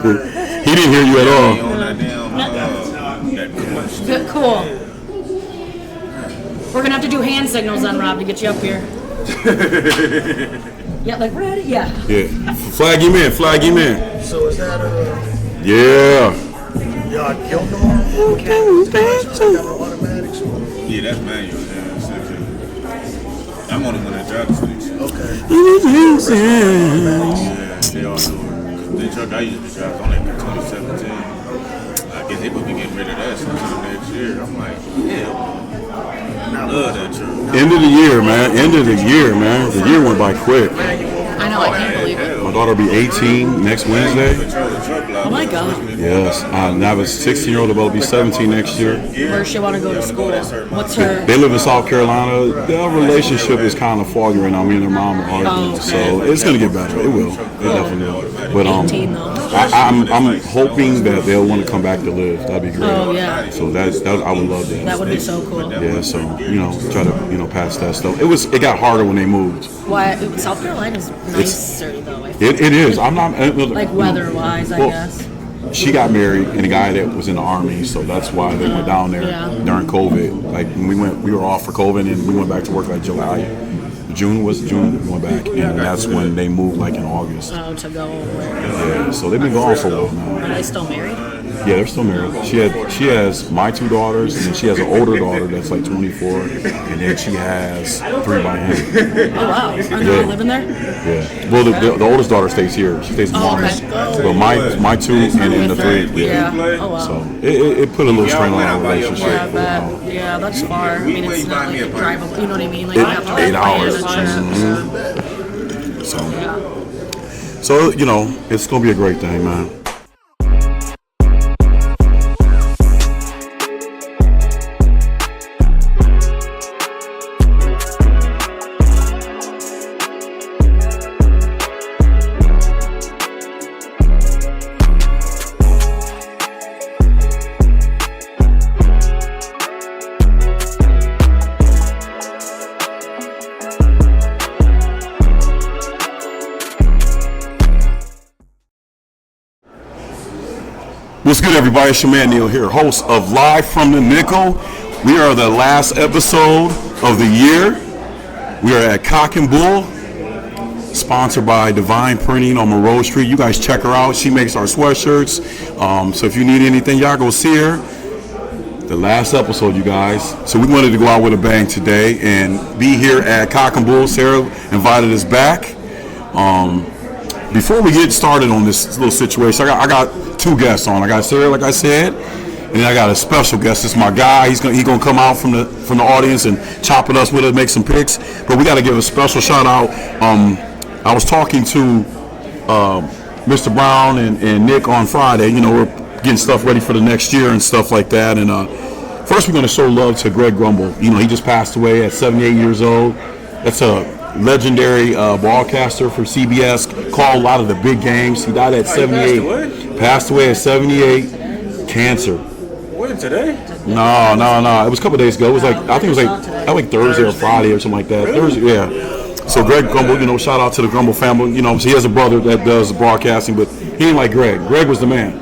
He didn't hear you at all. Good, cool. We're gonna have to do hand signals on Rob to get you up here. Yeah, like ready? Yeah. Yeah. Flag him in. Flag him in. So is that Yeah. y'all killed them? Okay. Automatics? Yeah, that's manual. I'm on the one that drives the station. Okay. Yeah, they all know. The truck I used to drive was only 2017. I guess they will be getting rid of that sometime next year. I'm like, hell, I love that truck. End of the year, man. End of the year, man. The year went by quick. I know, I can't believe it. My daughter will be 18 next Wednesday. Oh my God. Yes. Now a 16-year-old about to be 17 next year. Where does she want to go to school? What's her? They live in South Carolina. Their relationship is kind of foggy right now. Me and their mom are arguing, so it's gonna get better. It will. It definitely will. But 18 though. I'm hoping that they'll want to come back to live. That'd be great. Oh yeah. So that I would love that. That would be so cool. Yeah. So try to pass that stuff. It got harder when they moved. Why South Carolina's nicer though. I feel. It is. I'm not like weather-wise, I guess. She got married and a guy that was in the army, so that's why they went down there during COVID. Like when we were off for COVID and we went back to work like July. June we went back, and that's when they moved like in August. Oh, to go where? Yeah, so they've been gone for a while now. Are they still married? Yeah, they're still married. She has my 2 daughters, and then she has an older daughter that's like 24, and then she has 3 by him. Oh wow, are they all living there? Yeah. Well, the oldest daughter stays here. She stays in Mars. But my 2 and then the 3. Yeah. Oh wow. So it put a little strain on our relationship. Yeah, I bet. Yeah, that's far. I mean, it's not like drivable. You know what I mean? Like you have to 8 hours. So it's gonna be a great thing, man. What's good, everybody? It's your man Neal here, host of Live from the Nickel. We are the last episode of the year. We are at Cock and Bull, sponsored by Divine Printing on Monroe Street. You guys check her out. She makes our sweatshirts. So if you need anything, y'all go see her. The last episode, you guys. So we wanted to go out with a bang today and be here at Cock and Bull. Sarah invited us back. Before we get started on this little situation, I got 2 guests on. I got Sarah, like I said, and then I got a special guest. It's my guy. He's gonna come out from the audience and chop it us with us, make some picks. But we got to give a special shout out. I was talking to Mr. Brown and Nick on Friday. We're getting stuff ready for the next year and stuff like that. And first, we're gonna show love to Greg Grumble. He just passed away at 78 years old. That's a legendary broadcaster for CBS, called a lot of the big games. He died at 78. Passed away at 78. Cancer. When, today? No. It was a couple of days ago. It was I think it was like Thursday or Friday or something like that. Really? Thursday, yeah. So Greg Grumble, shout out to the Grumble family. So he has a brother that does broadcasting, but he ain't like Greg. Greg was the man.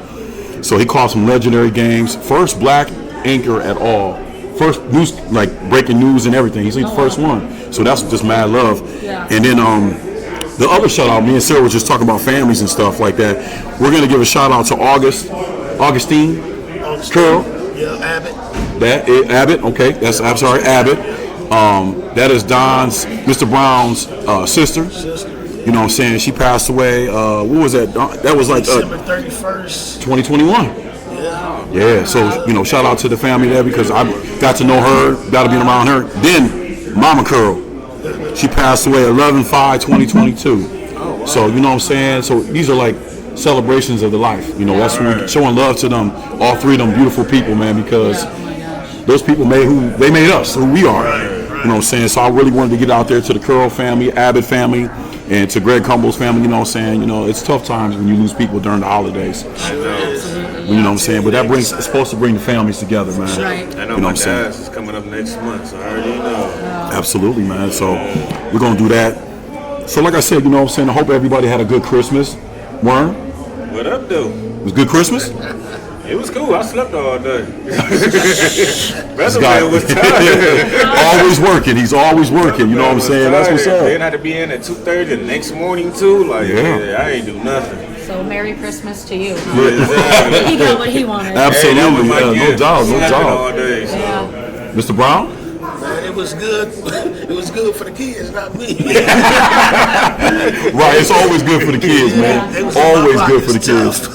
So he called some legendary games. First black anchor at all. First news, like breaking news and everything. He's the first one. So that's just mad love. Yeah. And then the other shout out, me and Sarah was just talking about families and stuff like that. We're gonna give a shout out to Augustine Curl. Yeah, Abbott. Abbott. Okay, I'm sorry, Abbott. That is Mr. Brown's sister. You know what I'm saying? She passed away. What was that? That was like December 31st, 2021. Yeah. So shout out to the family there because I got to know her, got to be around her. Then Mama Curl, she passed away 11/5/2022. So you know what I'm saying? So these are like celebrations of the life. That's when we're showing love to them, all 3 of them beautiful people, man, because those people made us who we are. You know what I'm saying? So I really wanted to get out there to the Curl family, Abbott family, and to Greg Cumble's family. You know what I'm saying? It's tough times when you lose people during the holidays. You know what I'm saying? But it's supposed to bring the families together, man. Right. I know my dad's is coming up next month, so I already know. Absolutely, man. So we're going to do that. So like I said, I hope everybody had a good Christmas. Worm? What What up, though? It was good Christmas? It was cool. I slept all day. Brother guy- man was tired. Always working. He's always working. You know what I'm saying? That's what's up. Then I had to be in at 2:30 the next morning too. Like, Yeah. I ain't do nothing. So Merry Christmas to you. Exactly. He got what he wanted. Absolutely. Hey, that was my No gift. doubt. No Sleeping doubt. all day, so. Yeah. Mr. Brown? Man, it was good. It was good for the kids, not me. Right. It's always good for the kids, man. It was Always my good for the pockets, kids.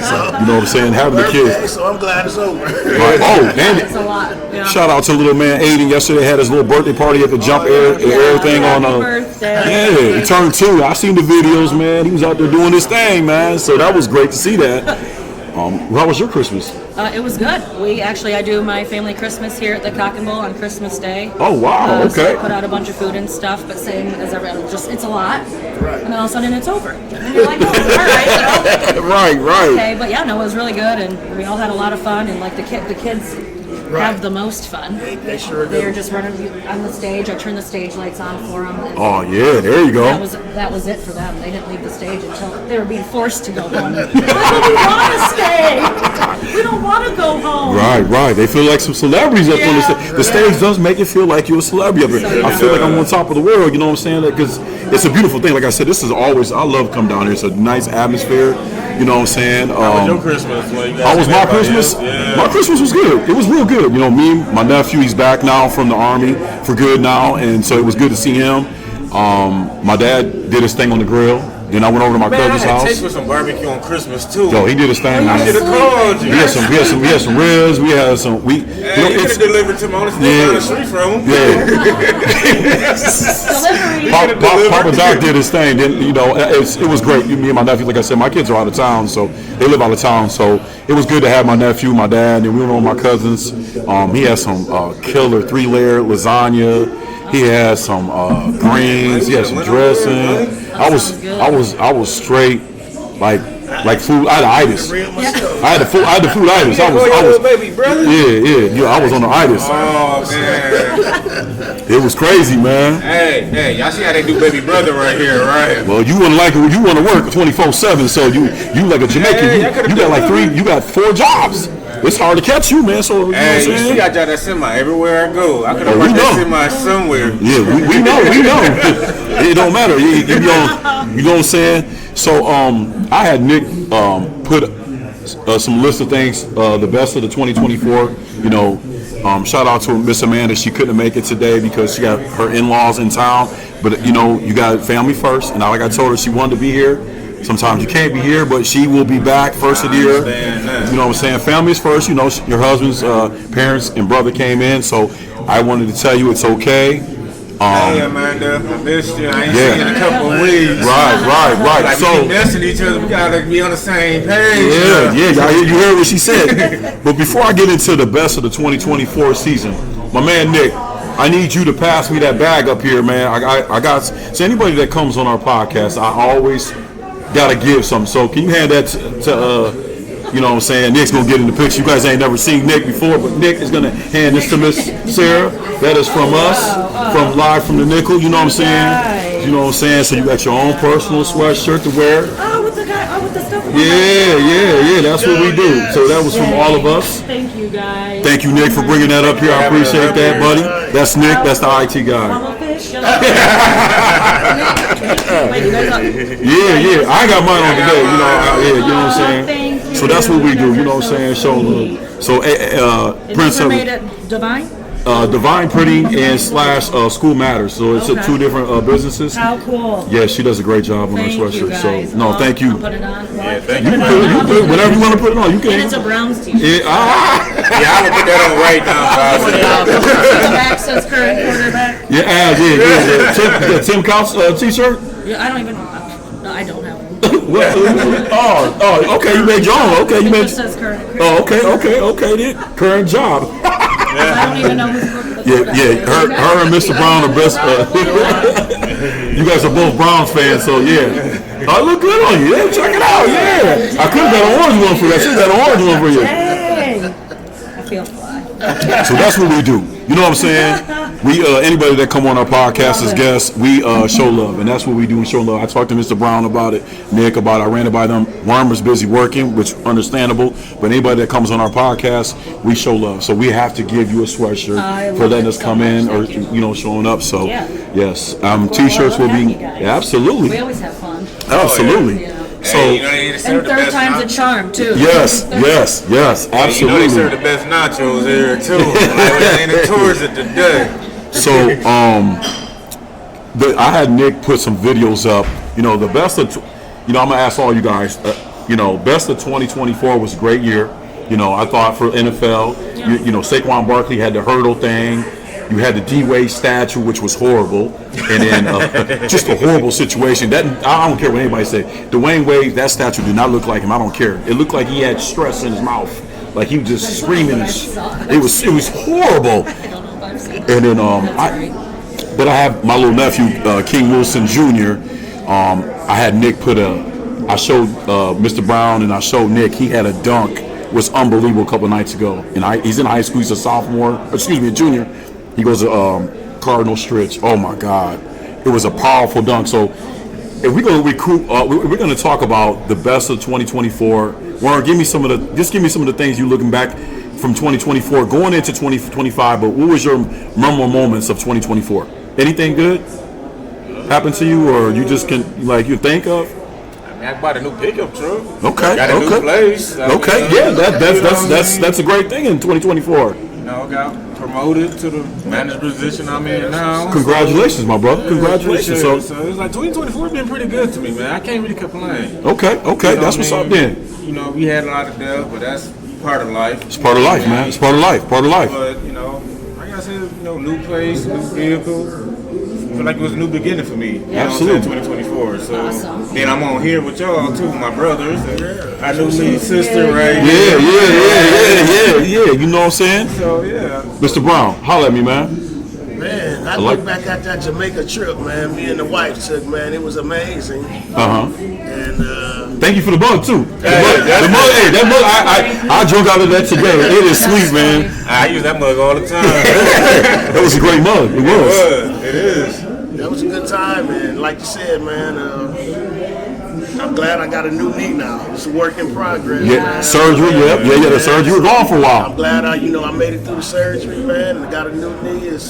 tough. You know what I'm saying? Having the Birthday, kids. so I'm glad it's over. Right. Oh, and It's a lot. Yeah. shout out to little man Aiden. Yesterday had his little birthday party at the jump air thing on. Happy birthday. Yeah, he turned 2. I seen the videos, man. He was out there doing his thing, man. So that was great to see that. How was your Christmas? It was good. I do my family Christmas here at the Cock and Bull on Christmas Day. Oh wow, So okay. I put out a bunch of food and stuff, but same as everyone, it's a lot. Right. And then all of a sudden it's over. And you're like, oh, all right, Right. okay. But yeah, no, it was really good, and we all had a lot of fun, and like the kids have the most fun. They sure do. They're just running on the stage. I turned the stage lights on for them. And Oh yeah, there you go. that was it for them. They didn't leave the stage until they were being forced to go home. But we want to stay. We don't want to go home. Right. They feel like some celebrities up on the stage. The stage does make it feel like you're a celebrity up there. I feel like I'm on top of the world. You know what I'm saying? Because it's a beautiful thing. Like I said, this is always. I love come down here. It's a nice atmosphere. You know what I'm saying? How was your Christmas? How was my Christmas? Yeah. My Christmas was good. It was real good. You know, me, my nephew, he's back now from the Army for good now, and so it was good to see him. My dad did his thing on the grill. Then I went over to my Man, I cousin's had house. taste with some barbecue on Christmas too. Yo, he did his thing. I should have called you. We had some ribs. We had some. Hey, you could have delivered to me. I was down the street from him. Yeah. Delivery. Papa Doc did his thing. Then it was great. Me and my nephew, like I said, my kids are out of town, so they live out of town. So it was good to have my nephew, my dad, and we went over my cousins. He had some killer 3-layer lasagna. He had some greens. He had some dressing. I was straight like food. I had itis. I had the food itis. I was baby brother. Yeah. I was on the itis. Oh man. It was crazy, man. Hey, y'all see how they do baby brother right here, right? Well, you want to work 24/7, so you like a Jamaican. Hey, you got like 4 jobs. It's hard to catch you, man. So you know what I'm Hey, you saying? see I got that semi everywhere I go. I could have Oh, we worked that know. semi somewhere. Yeah, we know. It don't matter. You know what I'm saying? So I had Nick put some list of things, the best of the 2024. Shout out to Miss Amanda. She couldn't make it today because she got her in-laws in town. But you got family first, and like I told her, she wanted to be here. Sometimes you can't be here, but she will be back first of the year. You know what I'm saying? Family is first. Your husband's parents and brother came in, so I wanted to tell you it's okay. Hey Amanda, I missed you. I ain't seen you in a couple of weeks. Right. Like we keep messing each other, we gotta be on the same page. Yeah. You heard what she said. But before I get into the best of the 2024 season, my man Nick, I need you to pass me that bag up here, man. I got so anybody that comes on our podcast, I always gotta give something. So can you hand that to you know what I'm saying? Nick's gonna get in the picture. You guys ain't never seen Nick before, but Nick is gonna hand this to Miss Sarah. That is from us, from live from the Nickel. You know what I'm saying? You know what I'm saying? So you got your own personal sweatshirt to wear. With the stuff. Yeah. That's what we do. So that was from all of us. Thank you, guys. Thank you, Nick, for bringing that up here. I appreciate that, buddy. That's Nick. That's the IT guy. I'm official. Wait, you guys are. Yeah. I got mine on today. You know what I'm saying? Thank you. So that's what we do. You know what I'm saying? So Prince You of made it Divine? Divine Printing and / School Matters. So it's Okay. 2 different businesses. How cool. Yeah, she does a great job on her Thank you, sweatshirt. guys. So no, thank you. I'll put it on. Yeah, thank You you. can put it whenever you want to put it on. You And it's a can. Browns t-shirt. Yeah, Yeah, I would put that on right now. The back says current quarterback. yeah. The Tim Couch t-shirt. Yeah, I don't even. No, I don't have one. Oh, okay. You made your own. Okay, you It made. just says current. Oh, okay. Then current job. I don't even know who's Yeah. Her and Mr. Brown are best. You guys are both Browns fans, so yeah. I look good on you. Yeah, check it out. Yeah. I could have got an orange one for you. I should have got an orange one for you. Dang. I feel fly. So that's what we do. You know what I'm saying? We anybody that come on our podcast as guests, we show love, and that's what we do. We show love. I talked to Mr. Brown about it, Nick about it. I ran it by them. Worm was busy working, which understandable. But anybody that comes on our podcast, we show love. So we have to give you a sweatshirt for letting us come in, or showing up. So yes, T-shirts will be absolutely. We always have fun. Absolutely. So And third time's a charm too. yes, absolutely. You know they serve the best nachos here too. Like we're leaning towards it today. So I had Nick put some videos up. The best of, I'm gonna ask all you guys. Best of 2024 was a great year. I thought for NFL, Saquon Barkley had the hurdle thing. You had the D-Wade statue, which was horrible, and then just a horrible situation. That I don't care what anybody say. Dwayne Wade, that statue did not look like him. I don't care. It looked like he had stress in his mouth, like he was just screaming. It was horrible. I don't know if I've seen And then but I have my little nephew King Wilson Jr. I had Nick I showed Mr. Brown and I showed Nick. He had a dunk. It was unbelievable a couple of nights ago, and he's in high school. He's a junior. He goes to Cardinal Stritch. Oh my God, it was a powerful dunk. So if we're going to recruit, we're going to talk about the best of 2024. Warren, give me some of the things you looking back from 2024, going into 2025. But what was your memorable moments of 2024? Anything good happened to you, or you just you think of? I bought a new pickup truck. Okay. Got a new place. That's a great thing in 2024. Got promoted to the manager position I'm in now. Congratulations, my brother. Congratulations. So it's like 2024 been pretty good to me, man. I can't really complain. Okay. That's what's up then. We had a lot of death, but that's part of life. It's part of life, man. It's part of life. Part of life. But like I said, new place, new vehicle. I feel like it was a new beginning for me. Absolutely. 2024. So Awesome. then I'm on here with y'all too, my brothers. I knew Lee's sister right Yeah. here. You know what I'm saying? So yeah. Mr. Brown, holla at me, man. Man, I look back at that Jamaica trip, man. Me and the wife took, man. It was amazing. And Thank you for the mug too. That mug. I drunk out of that today. It is sweet, man. I use that mug all the time. That was a great mug. It was. It is. that was a good time, and like you said, man, I'm glad I got a new knee now. It's a work in progress. Yeah, man. surgery. Yeah. The surgery was gone for a while. I'm glad I made it through the surgery, man, and I got a new knee. It's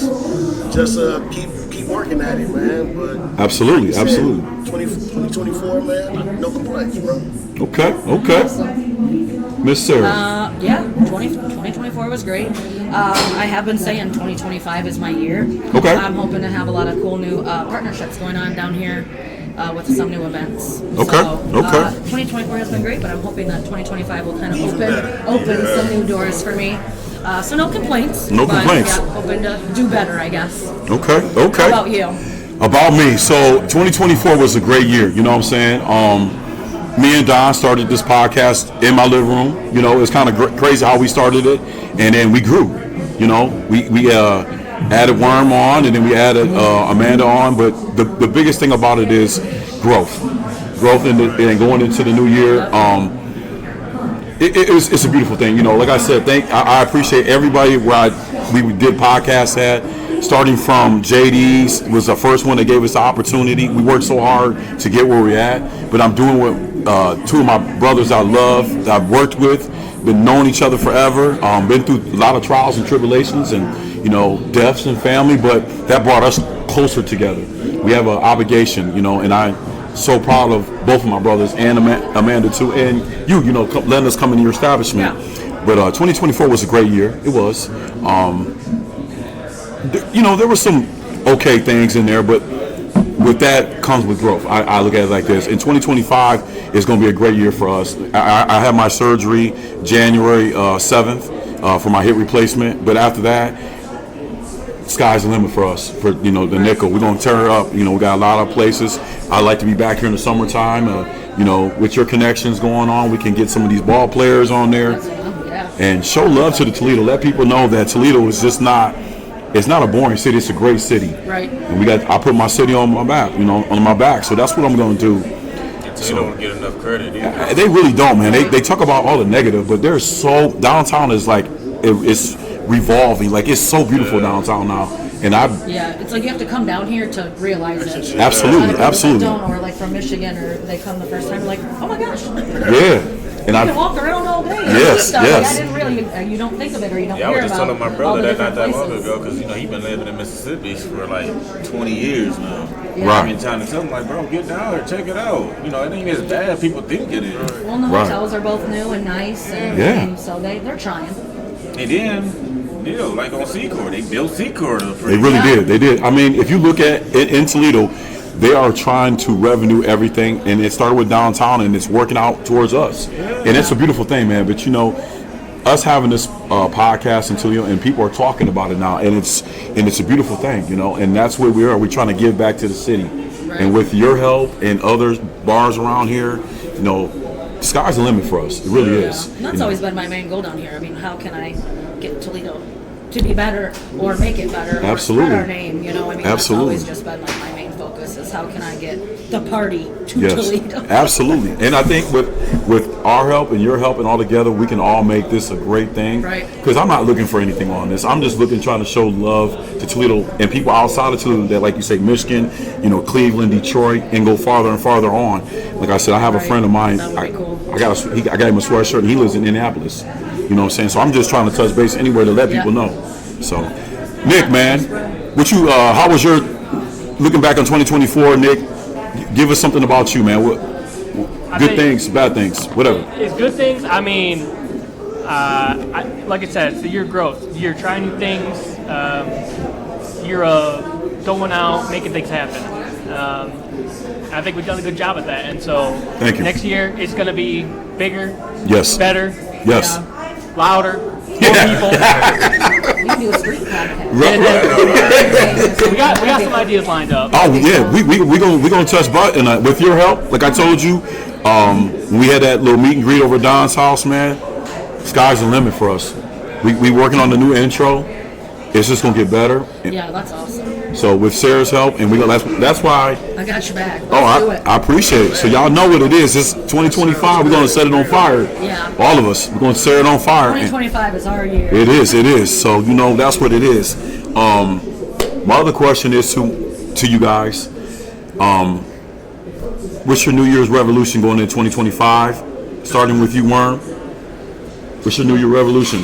just keep working at it, man. But Absolutely. 2024, man, no complaints, bro. Okay. Miss Sarah. 2024 was great. I have been saying 2025 is my year. Okay. I'm hoping to have a lot of cool new partnerships going on down here with some new events. Okay. So, 2024 has been great, but I'm hoping that 2025 will kind of open some new doors for me. So no complaints. No complaints. Yeah, hoping to do better, I guess. Okay. How about you? About me. So 2024 was a great year. You know what I'm saying? Me and Don started this podcast in my living room. You know, it's kind of crazy how we started it, and then we grew. You know, we added Worm on, and then we added Amanda on. But the biggest thing about it is growth and going into the new year. It's a beautiful thing. You know, like I said, I appreciate everybody where we did podcasts at. Starting from JD's was the first one that gave us the opportunity. We worked so hard to get where we're at, but I'm doing what two of my brothers I love, that I've worked with, been knowing each other forever, been through a lot of trials and tribulations and, deaths and family, but that brought us closer together. We have an obligation, and I'm so proud of both of my brothers and Amanda too, and you letting us come into your establishment. Yeah. But 2024 was a great year. It was. There were some okay things in there, but with that comes with growth. I look at it like this. In 2025 is going to be a great year for us. I had my surgery January 7th for my hip replacement, but after that, sky's the limit for us, for the nickel. We're going to tear it up. We got a lot of places. I like to be back here in the summertime. With your connections going on, we can get some of these ball players on there and show love to the Toledo. Let people know that Toledo is just not. It's not a boring city. It's a great city. Right. And I put my city on my back, on my back. So that's what I'm going to do. You don't get enough credit either. They really don't, man. They talk about all the negative, but downtown is like, it's revolving. Like it's so beautiful downtown now, and Yeah, it's like you have to come down here to realize it. absolutely, A lot of people absolutely, don't, or like from Michigan, or they come the first time, like, oh my gosh, yeah. And I can walk around all day. and Yes, stuff. yes. Like, I didn't really, you don't think of it, or you don't Yeah, I hear was just about telling my all brother the that not different that long places. ago because he been living in Mississippi for like 20 years now. Yeah. Right. I've been trying to tell him like, bro, get down here, check it out. You know, it ain't as bad as people think it is. Well, and the Right. hotels are both new and nice, and, Yeah. and so they're trying. And then, Neal, like on Secor, they built Secor. They really did. They did. I mean, if you look at it in Toledo, they are trying to revenue everything, and it started with downtown, and it's working out towards us. And it's a beautiful thing, man. But you know, us having this podcast in Toledo, and people are talking about it now, and it's a beautiful thing, you know. And that's where we are. We're trying to give back to the city, and with your help and other bars around here, you know, the sky's the limit for us. It really is. And that's you know. always been my main goal down here. I mean, how can I get Toledo to be better, or make it better, or Absolutely. spread our name? You know, I mean, Absolutely. that's always just been like my main focus is how can I get the party to Yes, Toledo. absolutely. And I think with our help and your help and all together, we can all make this a great thing. Right. Because I'm not looking for anything on this. I'm just trying to show love to Toledo and people outside of Toledo that, like you say, Michigan, you know, Cleveland, Detroit, and go farther and farther on. Like I said, I have a Right. friend of mine. That would be cool. I got him a sweatshirt, and he lives in Indianapolis. You know what I'm saying? So I'm just trying to touch base anywhere to let Yeah. people know. So, Nick, man, how was your looking back on 2024, Nick? Give us something about you, man. Good things, bad things, whatever. It's good things. I mean, like I said, it's the year of growth. You're trying new things. You're going out, making things happen. I think we've done a good job at that. And so Thank you. next year, it's going to be bigger, Yes. better, Yes. louder, more people. You can do a street podcast. We got some ideas lined up. Oh yeah, we gonna touch button with your help. Like I told you, when we had that little meet and greet over at Don's house, man. Sky's the limit for us. We working on the new intro. It's just gonna get better. Yeah, that's awesome. So with Sarah's help, and that's why. I got your back. Let's do it. I appreciate it. So y'all know what it is. It's 2025. We're gonna set it on fire. Yeah. All of us. We're gonna set it on fire. 2025 is our year. It is. So you know that's what it is. My other question is to you guys. What's your New Year's revolution going into 2025? Starting with you, Worm. What's your New Year revolution?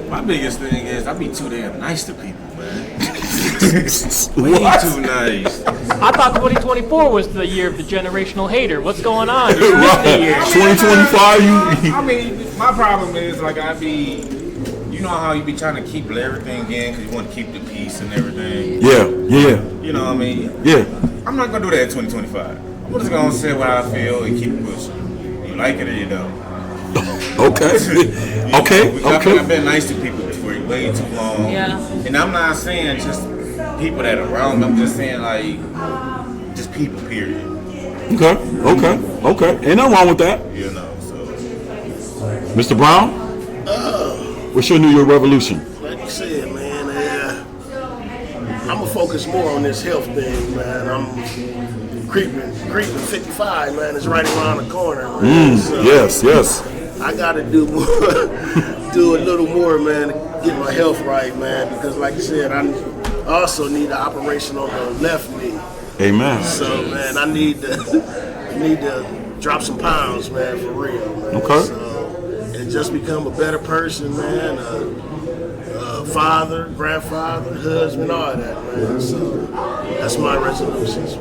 My biggest thing is I be too damn nice to people, man. What? Too nice. I thought 2024 was the year of the generational hater. What's going on? You missed the year. 2025, you. I mean, my problem is like you know how you be trying to keep everything in because you want to keep the peace and everything. Yeah. You know what I mean? Yeah. I'm not gonna do that in 2025. I'm just gonna say what I feel and keep pushing. You like it or you don't. Okay. I've been nice to people for way too long. Yeah. And I'm not saying just people that are around me. I'm just saying like just people. Period. Okay. Ain't nothing wrong with that. You know. So Mr. Brown, what's your New Year revolution? Like you said, man, I'm gonna focus more on this health thing, man. I'm creeping 55, man. It's right around the corner, man. So Yes. I gotta do more, do a little more, man, to get my health right, man. Because, like you said, I also need an operation on the left knee. Amen. So, man, I need to drop some pounds, man, for real, man. Okay. So, and just become a better person, man. Father, grandfather, husband, all that, man. So that's my resolutions.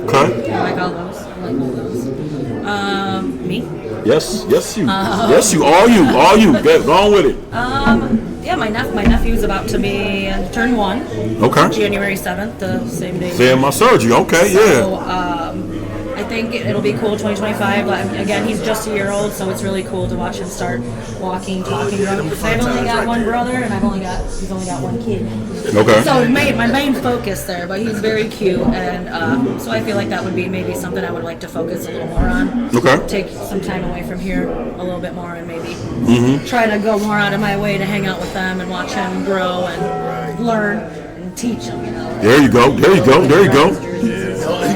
Okay. I like all those. Me? Yes, you. All you. Get on with it. Yeah, my nephew's about to turn 1. Okay. January 7th, the same day. Saying my surgery. Okay, yeah. So, I think it'll be cool 2025. Again, he's just a year old, so it's really cool to watch him start walking, talking. I've only got one brother, and he's only got one kid. Okay. So my main focus there, but he's very cute, and so I feel like that would be maybe something I would like to focus a little more on. Okay. Take some time away from here a little bit more, and maybe try to go more out of my way to hang out with them and watch him grow and learn and teach him. You know. There you go.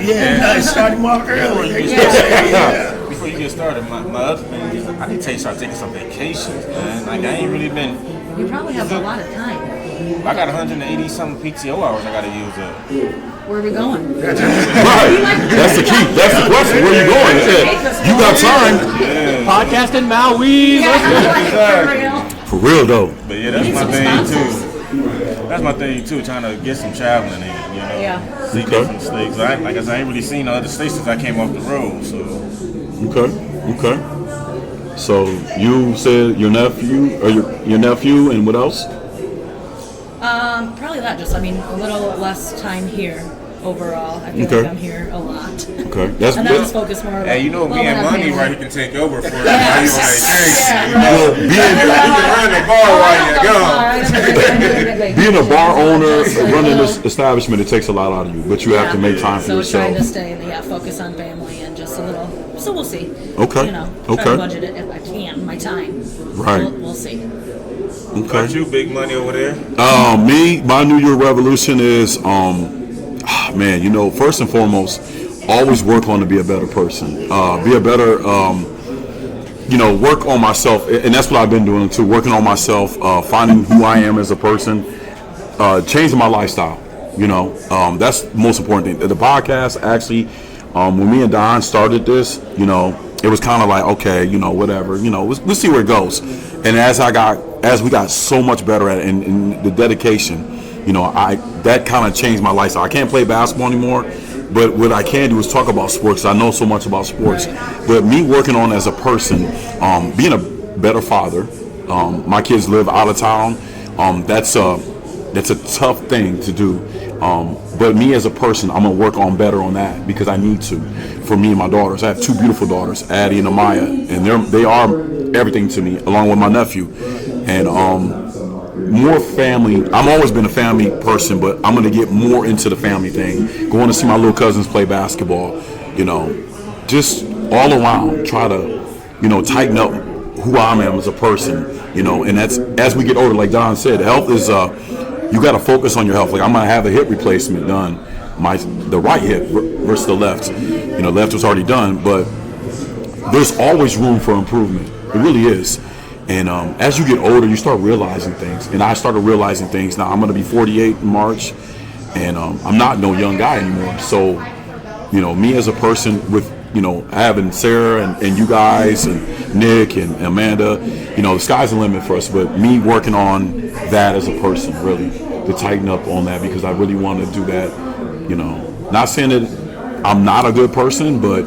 Yeah, I started him off early. Yeah. before before you get started, my other thing is I need to start taking some vacations, man. Like I ain't really been. You probably have a lot of time. I got 180 something PTO hours I gotta use up. Where are we going? Right. That's the key. That's the question. Where you going? Yeah. You got time. Podcast in Maui. For real though. But yeah, that's my thing too. That's my thing too, trying to get some traveling in, you know. Yeah. See different states. Like I said, I ain't really seen the other states since I came off the road, so. Okay. So you said your nephew, or your nephew, and what else? Probably that. Just, I mean, a little less time here overall. I feel Okay. like I'm here a lot. Okay, that's And good. then just focus more. Hey, you know, well, me and when I'm Money, here. right, he can take over for it. Now you on that Well, You can run the bar while you're gone. being a bar owner, running this establishment, it takes a lot out of you. But you have to make time for So trying to yourself. stay, focus on family and just a little. So we'll see. Okay. You know, Okay. try to budget it if I can, my time. Right. We'll see. Okay. Got you, Big Money over there. My New Year resolution is, man, you know, first and foremost, always work on to be a better person. Be a better, you know, work on myself, and that's what I've been doing too. Working on myself, finding who I am as a person, changing my lifestyle. You know, that's the most important thing. The podcast actually, when me and Don started this, you know, it was kind of like, okay, you know, whatever, you know, let's see where it goes. And as we got so much better at it, and the dedication, you know, that kind of changed my lifestyle. I can't play basketball anymore, but what I can do is talk about sports. I know so much about sports, but me working on as a person, being a better father. My kids live out of town. That's a tough thing to do. But me as a person, I'm gonna work on better on that because I need to. For me and my daughters, I have two beautiful daughters, Addie and Amaya, and they are everything to me, along with my nephew. And more family. I've always been a family person, but I'm gonna get more into the family thing. Going to see my little cousins play basketball. You know, just all around, try to, you know, tighten up who I am as a person. You know, and that's as we get older. Like Don said, health is you got to focus on your health. Like I'm gonna have a hip replacement done, the right hip versus the left. You know, left was already done, but there's always room for improvement. It really is. And as you get older, you start realizing things. And I started realizing things. Now I'm gonna be 48 in March, and I'm not no young guy anymore. So, you know, me as a person with, you know, having Sarah and you guys and Nick and Amanda, you know, the sky's the limit for us. But me working on that as a person, really, to tighten up on that because I really want to do that. You know, not saying that I'm not a good person, but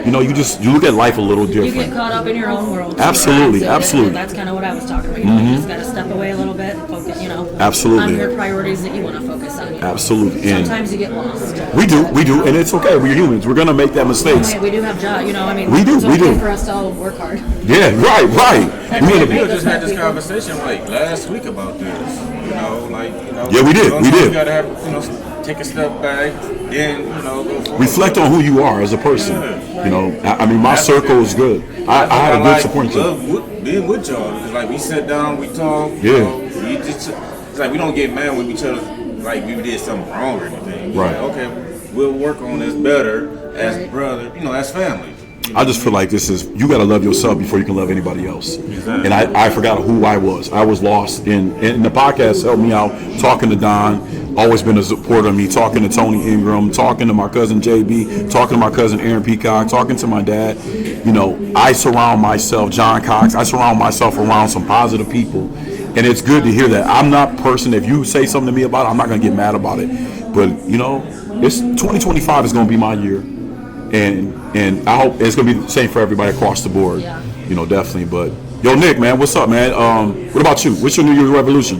you know, you look at life a little You different. get caught up in your own world. Absolutely, So, absolutely. and that's kind of what I was talking about. You just got to step away a little bit and focus, you know, Absolutely. on your priorities that you want to focus on. You know. Absolutely. And Sometimes you get lost. we do, and it's okay. We're humans. We're gonna make that mistakes. We do have jobs, you know. I mean, We do, it's we okay do. for us to all work hard. Yeah, right. Me and We the, just had this conversation like last week about this. You know, like, you know. Yeah, we did, we did. You gotta have, you know, take a step back, then, you know, go forward. reflect on who you are as a person. You know, I mean, my circle is good. I had a good support system. love being with y'all. It's like we sit down, we talk. Yeah. You know, it's like we don't get mad with each other like we did something wrong or anything. We're Right. like, okay, we'll work on this better as brother, you know, as family. I just feel like this is, you got to love yourself before you can love anybody else. Exactly. And I forgot who I was. I was lost. And the podcast helped me out, talking to Don, always been a supporter of me, talking to Tony Ingram, talking to my cousin JB, talking to my cousin Aaron Peacock, talking to my dad. You know, I surround myself, John Cox, I surround myself around some positive people. And it's good to hear that. I'm not a person, if you say something to me about it, I'm not going to get mad about it. But, you know, it's 2025 is going to be my year. And I hope it's going to be the same for everybody across the board. Yeah. You know, definitely. But, yo, Nick, man, what's up, man? What about you? What's your New Year's revolution?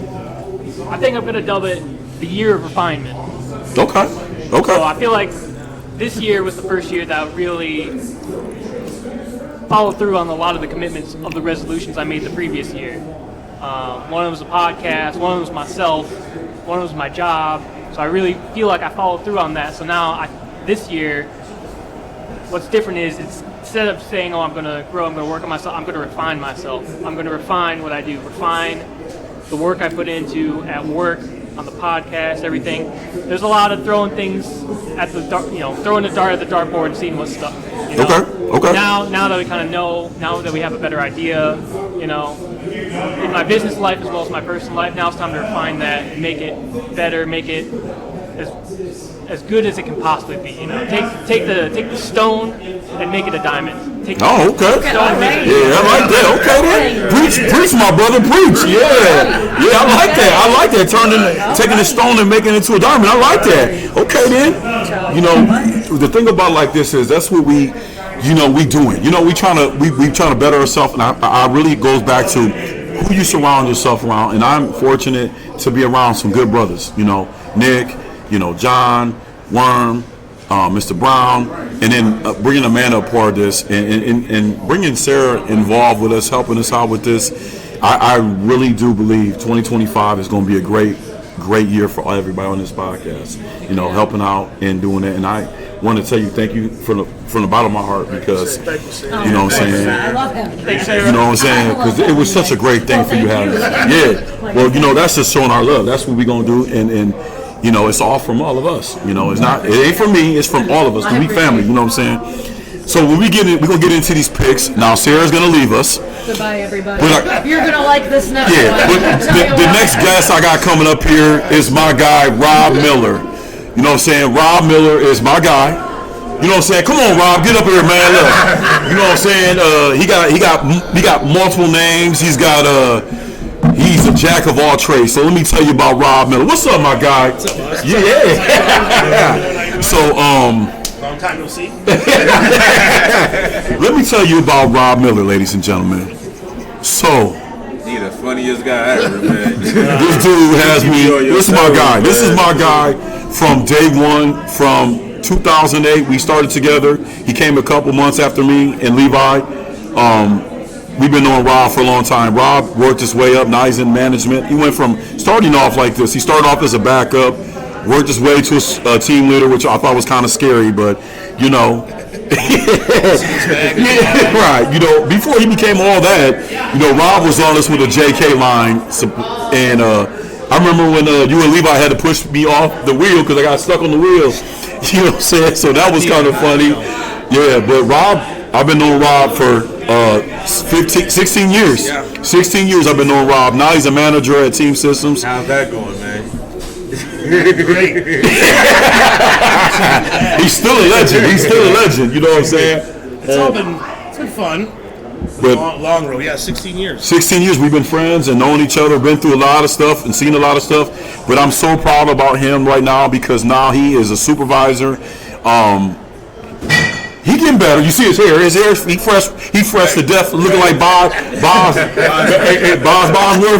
I think I'm going to dub it the year of refinement. Okay. So I feel like this year was the first year that I really followed through on a lot of the commitments of the resolutions I made the previous year. One of them was a podcast, one of them was myself, one of them was my job. So I really feel like I followed through on that. So now this year, what's different is instead of saying, oh, I'm going to grow, I'm going to work on myself, I'm going to refine myself. I'm going to refine what I do, refine the work I put into at work, on the podcast, everything. There's a lot of throwing things at the throwing the dart at the dartboard and seeing what's stuck. Okay. Now that we kind of know, now that we have a better idea, in my business life as well as my personal life, now it's time to refine that, make it better, make it as good as it can possibly be. Take the stone and make it a diamond. Okay. Stone, Yeah, I like that. Okay, then. Preach, my brother, preach. Yeah, I like that. Taking the stone and making it into a diamond. I like that. Okay, then. The thing about like this is that's what we doing. We trying to better ourselves, and I really it goes back to who you surround yourself around. And I'm fortunate to be around some good brothers. Nick, John, Worm, Mr. Brown, and then bringing Amanda a part of this, and bringing Sarah involved with us, helping us out with this. I really do believe 2025 is going to be a great year for everybody on this podcast. Helping out and doing that, and I want to tell you thank you from the bottom of my heart because Thank you, Sarah. Oh, you know what I'm saying. I love him. You know what I'm saying? Because it was such a great thing for you having. Yeah. Well, that's just showing our love. That's what we're gonna do, and it's all from all of us. It ain't from me. It's from all of us. We family. You know what I'm saying? So when we're gonna get into these picks. Now Sarah's gonna leave us. Goodbye, everybody. You're gonna like this next one. Yeah. But the next guest I got coming up here is my guy Rob Miller. You know what I'm saying? Rob Miller is my guy. You know what I'm saying? Come on, Rob, get up here, man. Look. You know what I'm saying? He got multiple names. He's a jack of all trades. So let me tell you about Rob Miller. What's up, my guy? What's up, boss? Yeah. So Long time no see. let me tell you about Rob Miller, ladies and gentlemen. So He the funniest guy ever, man. this dude has me. This is my guy. This is my guy from day one. From 2008, we started together. He came a couple months after me and Levi. We've been knowing Rob for a long time. Rob worked his way up. Now he's in management. He went from starting off like this. He started off as a backup, worked his way to a team leader, which I thought was kind of scary, but yeah, right. Before he became all that, Rob was on us with a JK line, and I remember when you and Levi had to push me off the wheel because I got stuck on the wheel. You know what I'm saying? So that was kind of funny. Yeah, but Rob, I've been knowing Rob for 16 years. 16 years I've been knowing Rob. Now he's a manager at Team Systems. How's that going, man? He's still a legend. You know what I'm saying? It's been fun. But Long road, 16 years. 16 years we've been friends and known each other, been through a lot of stuff and seen a lot of stuff. But I'm so proud about him right now because now he is a supervisor. He getting better. You see his hair. He fresh to death, looking like Bob Bosworth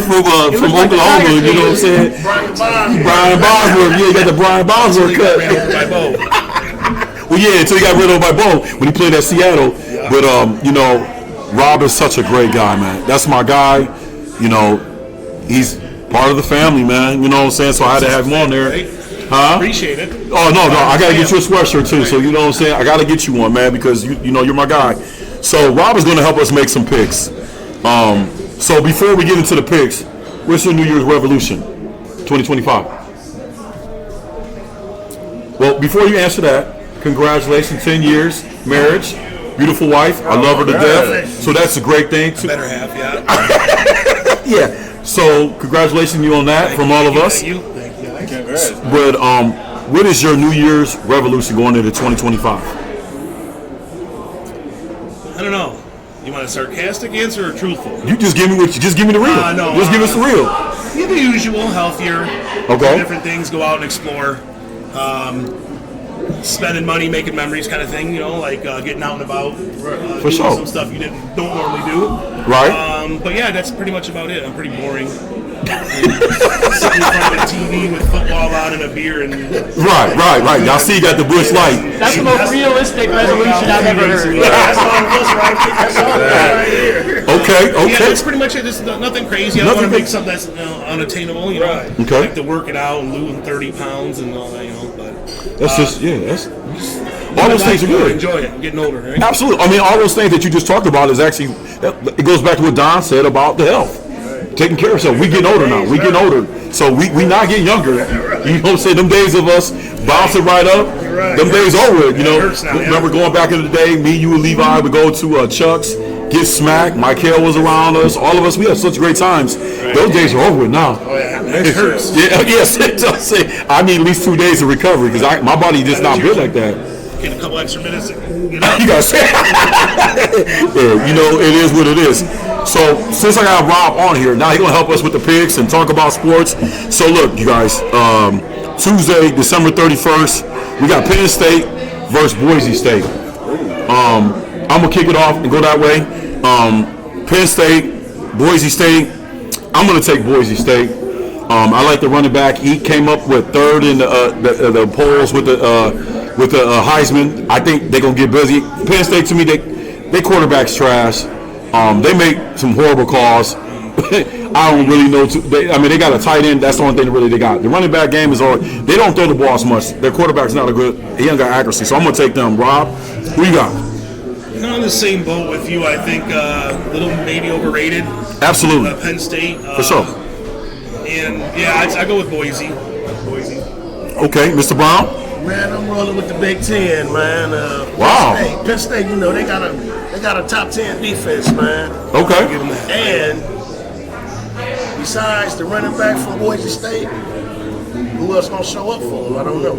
from Oklahoma. You know what I'm saying? Brian Bosworth. Yeah, he got the Brian Bosworth cut. Well, yeah, until he got rid of by Bo when he played at Seattle. But Rob is such a great guy, man. That's my guy. He's part of the family, man. You know what I'm saying? So I had to have him on there. Huh? Appreciate it. Oh, no. I got to get you a sweatshirt, too. So, you know what I'm saying? I got to get you one, man, because, you're my guy. So, Rob is going to help us make some picks. So, before we get into the picks, what's your New Year's resolution? 2025. Well, before you answer that, congratulations, 10 years, marriage, beautiful wife. I love her to death. So, that's a great thing. Better half, Yeah. So, congratulations you on that from all of us. Thank you. But what is your New Year's resolution going into 2025? I don't know. You want a sarcastic answer or truthful? You just give me the real. Just give us the real. Yeah, the usual, healthier. Okay. Different things, go out and explore. Spending money, making memories, kind of thing. Like getting out and about. For sure. Some stuff you don't normally do. Right. But yeah, that's pretty much about it. I'm pretty boring. Sitting in front of a TV with football on and a beer and. Right. Y'all see, you got the Bush Light. That's the most realistic resolution I've ever heard. That's all of us right here. Okay. Yeah, that's pretty much it. It's nothing crazy. I don't want to make something that's unattainable. Okay. Like to work it out and losing 30 pounds and all that. But that's that's. All those things are good. Enjoy it. I'm getting older, right? Absolutely. I mean, all those things that you just talked about is actually it goes back to what Don said about the health. taking care of ourselves. We getting older now. We getting older. So we not getting younger. You know what I'm saying? Them days of us bouncing right up, them days over. You know, remember going back in the day, me, you, and Levi would go to Chuck's, get smacked. Michael was around us. All of us, we had such great times. Those days are over with now. Oh, yeah. That hurts. Yes, it does. I need at least 2 days of recovery because my body just not built like that. Get a couple extra minutes. You know, You guys, yeah, you know, it is what it is. So since I got Rob on here, now he's gonna help us with the picks and talk about sports. So look, you guys, Tuesday, December 31st, we got Penn State versus Boise State. I'm gonna kick it off and go that way. Penn State, Boise State. I'm gonna take Boise State. I like the running back. He came up with third in the polls with the Heisman. I think they're gonna get busy. Penn State, to me, they quarterback's trash. They make some horrible calls. I don't really know. They got a tight end. That's the only thing really they got. The running back game is all. They don't throw the ball as much. Their quarterback's not a good. He ain't got accuracy. So I'm gonna take them. Rob, who you got? I'm on the same boat with you. I think a little maybe overrated. Absolutely. Penn State. For sure. And yeah, I go with Boise. Okay, Mr. Brown. Man, I'm rolling with the Big Ten, man. Wow. Penn State, you know, they got a top 10 defense, man. Okay. And besides the running back from Boise State, who else gonna show up for them? I don't know.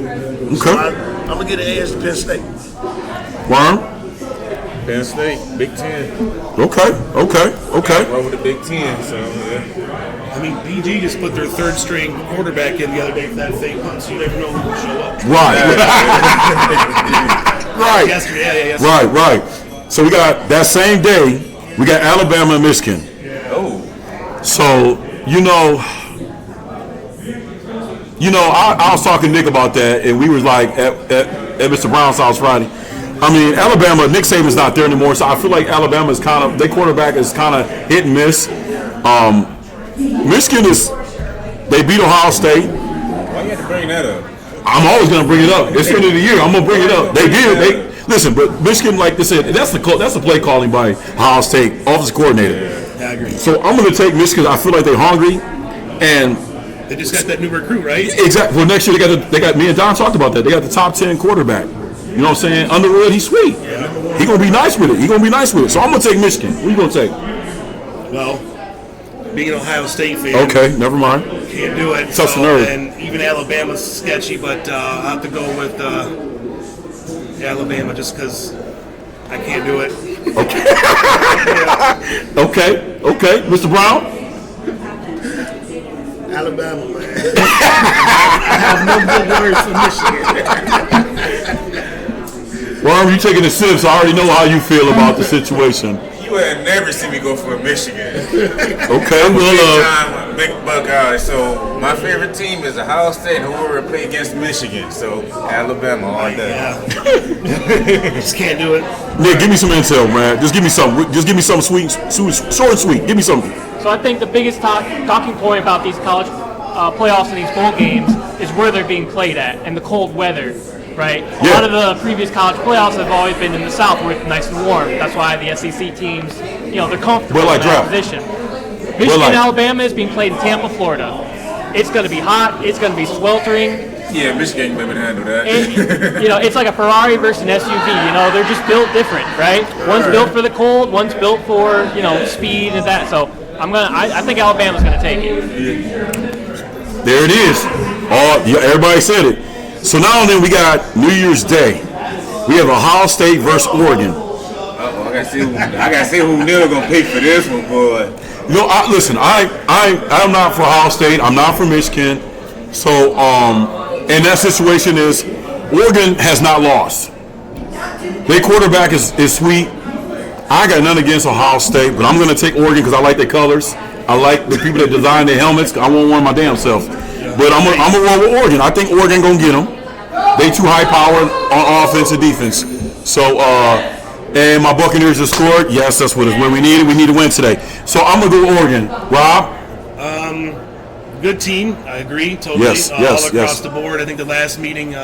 Okay. So I'm gonna get an edge to Penn State. Worm. Penn State, Big Ten. Okay. Roll with the Big Ten, so yeah. I mean, BG just put their third string quarterback in the other day for that fake punt, so you never know who will show up. Right. Right. Yesterday. Right. So we got that same day. We got Alabama and Michigan. Oh. So I was talking to Nick about that, and we was like at Mr. Brown's house Friday. I mean, Alabama, Nick Saban's not there anymore, so I feel like Alabama is kind of, their quarterback is kind of hit and miss. Michigan they beat Ohio State. Why you have to bring that up? I'm always going to bring it up. It's the end of the year. I'm going to bring it up. They did. Listen, but Michigan, like they said, that's the play calling by Ohio State offensive coordinator. Yeah, I agree. So I'm going to take Michigan. I feel like they're hungry, and They just got that new recruit, right? exactly. For next year, they got me and Don talked about that. They got the top 10 quarterback. You know what I'm saying? Underwood, he's sweet. He gonna be nice with it. So I'm gonna take Michigan. Who you gonna take? Well, being an Ohio State fan, Okay, never mind. can't do it. Tough So, nerve. and even Alabama's sketchy, but I'll have to go with Alabama just because I can't do it. Okay, Mr. Brown. Alabama, man. I have no good words for Michigan. Worm, you taking a sip, so I already know how you feel about the situation. You would never see me go for Michigan. Okay, Big well, time, big Buckeye. So my favorite team is Ohio State. Whoever play against Michigan, so Alabama all day. Just can't do it. Nick, give me some intel, man. Just give me something. Just give me something sweet, short and sweet. Give me something. So I think the biggest talking point about these college playoffs and these bowl games is where they're being played at and the cold weather, right? A lot of the previous college playoffs have always been in the South where it's nice and warm. That's why the SEC teams, they're comfortable in that position. Michigan, Alabama is being played in Tampa, Florida. It's going to be hot. It's going to be sweltering. Yeah, Michigan ain't able to handle that. And, it's like a Ferrari versus an SUV. They're just built different, right? One's built for the cold. One's built for speed and that. So I think Alabama's going to take it. There it is. Everybody said it. So now and then we got New Year's Day. We have Ohio State versus Oregon. I gotta see who Neal gonna pick for this one, boy. Listen. I'm not for Ohio State. I'm not for Michigan. So and that situation is Oregon has not lost. Their quarterback is sweet. I got nothing against Ohio State, but I'm going to take Oregon because I like their colors. I like the people that design their helmets. I won't wear my damn self. But I'm gonna roll with Oregon. I think Oregon gonna get them. They too high powered on offense and defense. So and my Buccaneers have scored. Yes, that's what we need. We need to win today. So I'm gonna go with Oregon. Rob. Good team. I agree totally. Yes, all across the board. I think the last meeting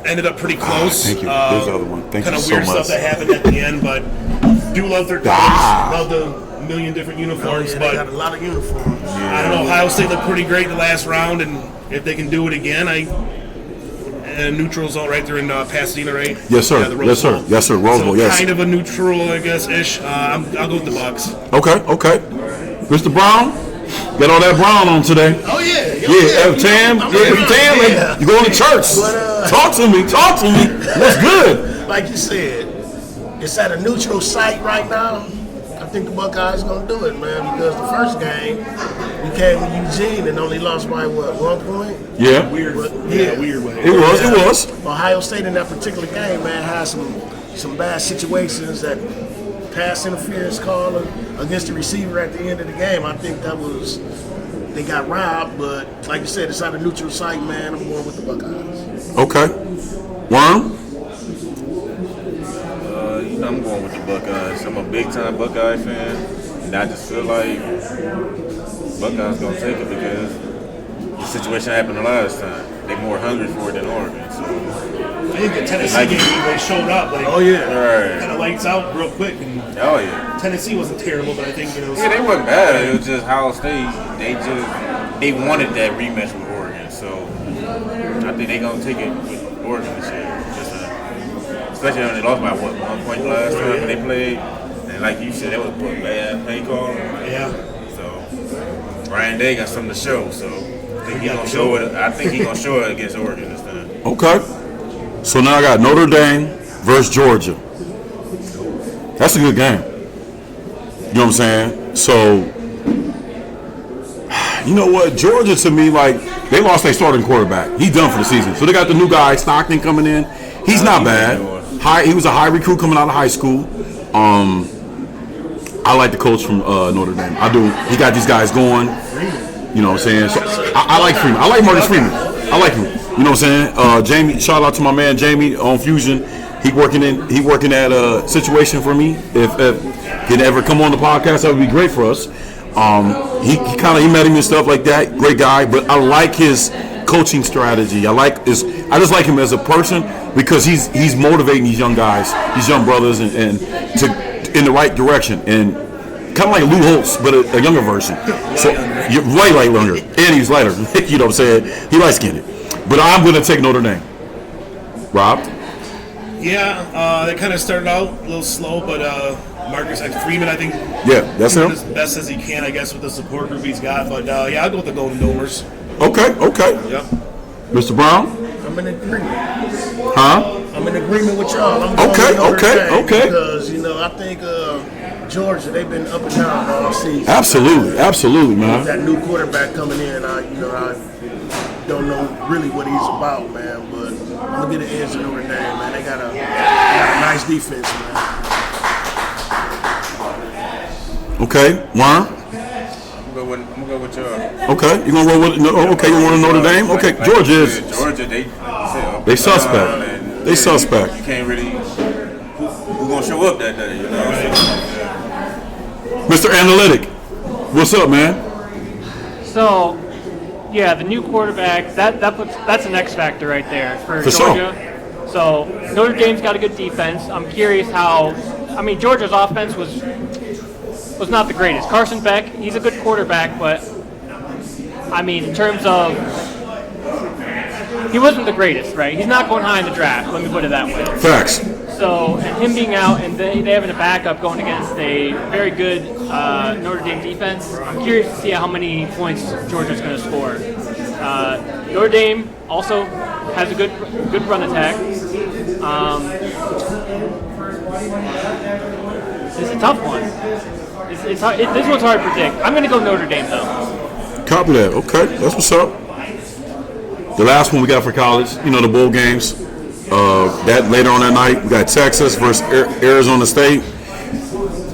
ended up pretty close. Thank you. There's the other one. Thank kind you of so weird much. stuff that happened at the end, but do love their colors. Love the million different Oh, uniforms, yeah, but they got a lot of uniforms. I don't know. Ohio State looked pretty great the last round, and if they can do it again, neutral zone right there in Pasadena, right? Yes, sir. Yeah, the Rose Yes, sir. Bowl. Yes, sir. Rose Bowl, So yes. kind of a neutral, I guess, ish. I'll go with the Bucks. Okay. Mr. Brown, got all that brown on today. Oh, yeah. Yeah, Tam. You going to church? But, Talk to me. What's good? Like you said, it's at a neutral site right now. I think the Buckeyes going to do it, man, because the first game, you came to Eugene and only lost by, 1 point? Yeah. Weird way. It was. Ohio State in that particular game, man, had some bad situations, that pass interference call against the receiver at the end of the game. I think they got robbed, but like you said, it's at a neutral site, man. I'm going with the Buckeyes. Okay. Worm? I'm going with the Buckeyes. I'm a big-time Buckeye fan, and I just feel like Buckeyes going to take it because the situation happened the last time. They're more hungry for it than Oregon. So. I think the Tennessee game, they showed up. Like, Right. kind of lights out real quick. And Oh, yeah. Tennessee wasn't terrible, but I think it was. Yeah, they wasn't bad. It was just Ohio State. They wanted that rematch with Oregon. So I think they're going to take it with Oregon this year. Especially when they lost by 1 point last time when they played. And like you said, that was a bad play call. Yeah. So Ryan Day got something to show. So I think he's gonna show it. I think he's gonna show it against Oregon this time. Okay. So now I got Notre Dame versus Georgia. That's a good game. You know what I'm saying? So, you know what? Georgia, to me, like, they lost their starting quarterback. He's done for the season. So they got the new guy, Stockton, coming in. He's not bad. He was a high recruit coming out of high school. I like the coach from Notre Dame. I do. He got these guys going. You know what I'm saying? So I like Freeman. I like Marcus Freeman. I like him. You know what I'm saying? Jamie, shout out to my man Jamie on Fusion. He working at a situation for me. If he can ever come on the podcast, that would be great for us. He met him and stuff like that. Great guy, but I like his coaching strategy. I just like him as a person because he's motivating these young guys, these young brothers, and to in the right direction, and kind of like Lou Holtz, but a younger version. So you're way younger, and he's lighter. You know what I'm saying? He light skinned. But I'm going to take Notre Dame. Rob? Yeah, they kind of started out a little slow, but Marcus Freeman, I think, that's him. as best as he can, I guess, with the support group he's got. But yeah, I'll go with the Golden Domers. Okay. Yep. Mr. Brown? I'm in agreement. Huh? I'm in agreement with y'all. I'm going with Notre Dame because, I think Georgia, they've been up and down all season. Absolutely, man. That new quarterback coming in, I don't know really what he's about, man, but I'm going to get an edge to Notre Dame, man. They got a nice defense, man. Okay, Worm? I'm gonna go with y'all. Okay, you gonna roll with? Okay, you want to Notre Dame? Okay, Georgia is. Georgia, They suspect. They suspect. You can't really. Who gonna show up that day? You know. Mr. Analytic, what's up, man? So, yeah, the new quarterback, that's an X factor right there for For Georgia. So Notre Dame's got a good defense. I'm curious how. I mean, Georgia's offense was not the greatest. Carson Beck, he's a good quarterback, but I mean, in terms of, he wasn't the greatest, right? He's not going high in the draft. Let me put it that way. Facts. So, and him being out and they having a backup going against a very good Notre Dame defense, I'm curious to see how many points Georgia's going to score. Notre Dame also has a good run attack. It's a tough one. It's hard, this one's hard to predict. I'm going to go Notre Dame, though. Copy that. Okay, that's what's up. The last one we got for college, the bowl games. That later on that night, we got Texas versus Arizona State.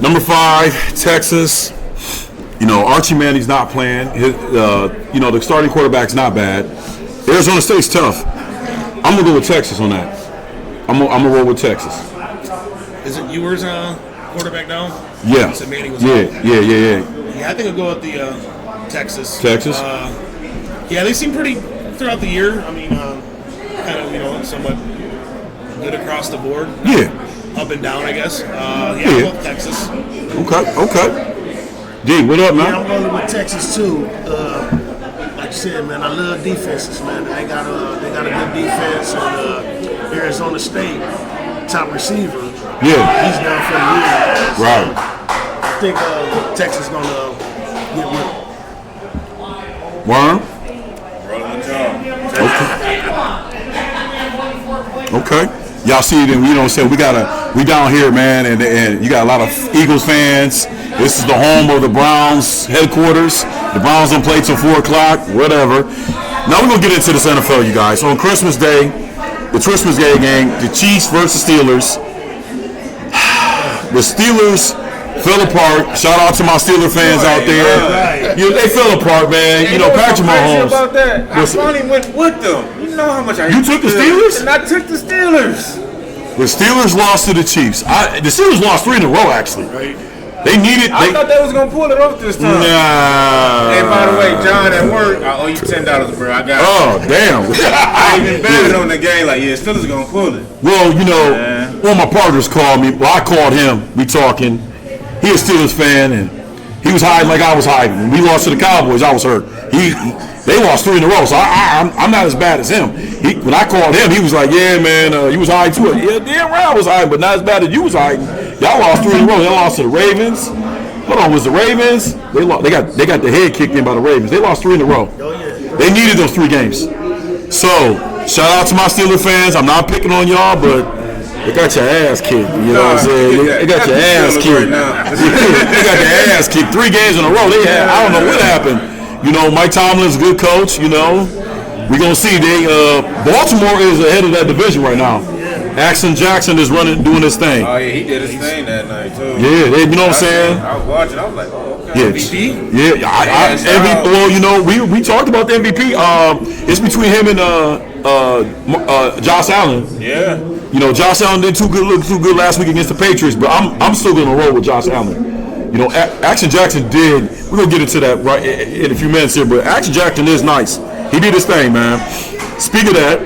Number 5, Texas. Archie Manning's not playing. The starting quarterback's not bad. Arizona State's tough. I'm gonna go with Texas on that. I'm gonna roll with Texas. Is it yours quarterback now? Yeah. You said Manning was Yeah, out. yeah. I think I'll go with the Texas. Texas? Yeah, they seem pretty throughout the year. I mean, kind of, somewhat good across the board. Yeah. Up and down, I guess. I'll go with Texas. Okay. D, what up, Yeah, I'm man? rolling with Texas too. Like you said, man, I love defenses, man. They got a good defense, and Arizona State top receiver. Yeah. He's down for the year. So Right. I think Texas gonna get with it. Worm? Rolling with y'all. Okay. Y'all see it, and you know what I'm saying? We down here, man, and you got a lot of Eagles fans. This is the home of the Browns headquarters. The Browns don't play till 4 o'clock, whatever. Now we're going to get into this NFL, you guys. So on Christmas Day, the Christmas Day game, the Chiefs versus Steelers. The Steelers fell apart. Shout out to my Steeler fans out there. They fell apart, man. You know, Patrick Mahomes. About that, I Listen. finally went with them. You know how much I You took the Steelers? And I took the Steelers. The Steelers lost to the Chiefs. The Steelers lost 3 in a row, actually. They needed. I thought they was gonna pull it off this time. Nah. And by the way, John at work, I owe you $10, bro. I got it. Oh, damn. I even betted on the game, like, yeah, Steelers gonna pull it. Well, you know, one of my partners called me. Well, I called him. We talking. He a Steelers fan, and he was hiding like I was hiding. When we lost to the Cowboys, I was hurt. They lost 3 in a row, so I'm not as bad as him. When I called him, he was like, "Yeah, man, you was hiding too." Yeah, damn right, I was hiding, but not as bad as you was hiding. Y'all lost 3 in a row. They lost to the Ravens. Hold on, was the Ravens? They got the head kicked in by the Ravens. They lost 3 in a row. They needed those 3 games. So shout out to my Steeler fans. I'm not picking on y'all, but they got your ass kicked. You know what I'm saying? They got your ass kicked. They got their ass kicked 3 games in a row. I don't know what happened. You know, Mike Tomlin's a good coach. You know, we're gonna see. Baltimore is ahead of that division right now. Axon Jackson is doing his thing. Oh, yeah, he did his thing that night, too. Yeah, you know what I'm saying? I was watching. I was like, oh, okay. Yeah, MVP? yeah. MVP, well, you know, we talked about the MVP. It's between him and Josh Allen. Yeah. You know, Josh Allen did too good last week against the Patriots, but I'm still going to roll with Josh Allen. You know, Action Jackson did. We're gonna get into that right in a few minutes here, but Action Jackson is nice. He did his thing, man. Speaking of that,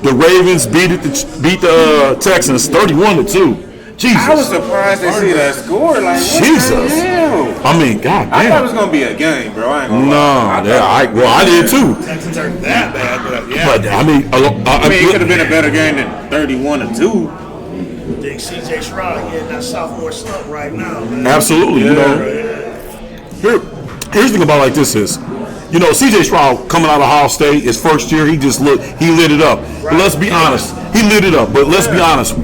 the Ravens beat the Texans 31-2. Jesus. I was surprised to see that score. Like, what Jesus. the hell? I mean, God I thought it was damn. gonna be a game, bro. I ain't gonna No, lie. I did too. Texans aren't that bad, but yeah. But I mean, I mean, it could have been a better game than 31-2. I think C.J. Stroud getting that sophomore slump right now, man. Absolutely, you know. Here's the thing about like this is, you know, C.J. Stroud coming out of Ohio State, his first year, he lit it up. But let's be honest, he lit it up. But let's be honest,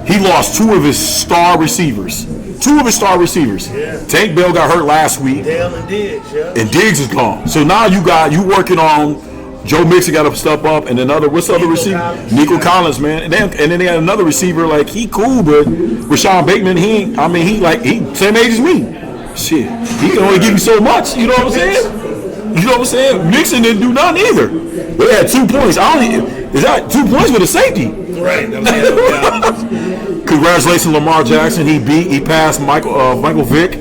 he lost 2 of his star receivers. 2 of his star receivers. Tank Bell got hurt last week, Dale and Diggs, and Diggs is gone. So now you working on Joe Mixon got to step up, and what's the other receiver? Collins. Nico Collins, man. And then they got another receiver, like, he cool, but Rashawn Bateman, he same age as me. Shit. He can only give you so much, you know what I'm saying? You know what I'm saying? Mixon didn't do nothing either. They had 2 points. Is that 2 points with a safety? Right. That was, Congratulations, Lamar Jackson. He passed Michael Vick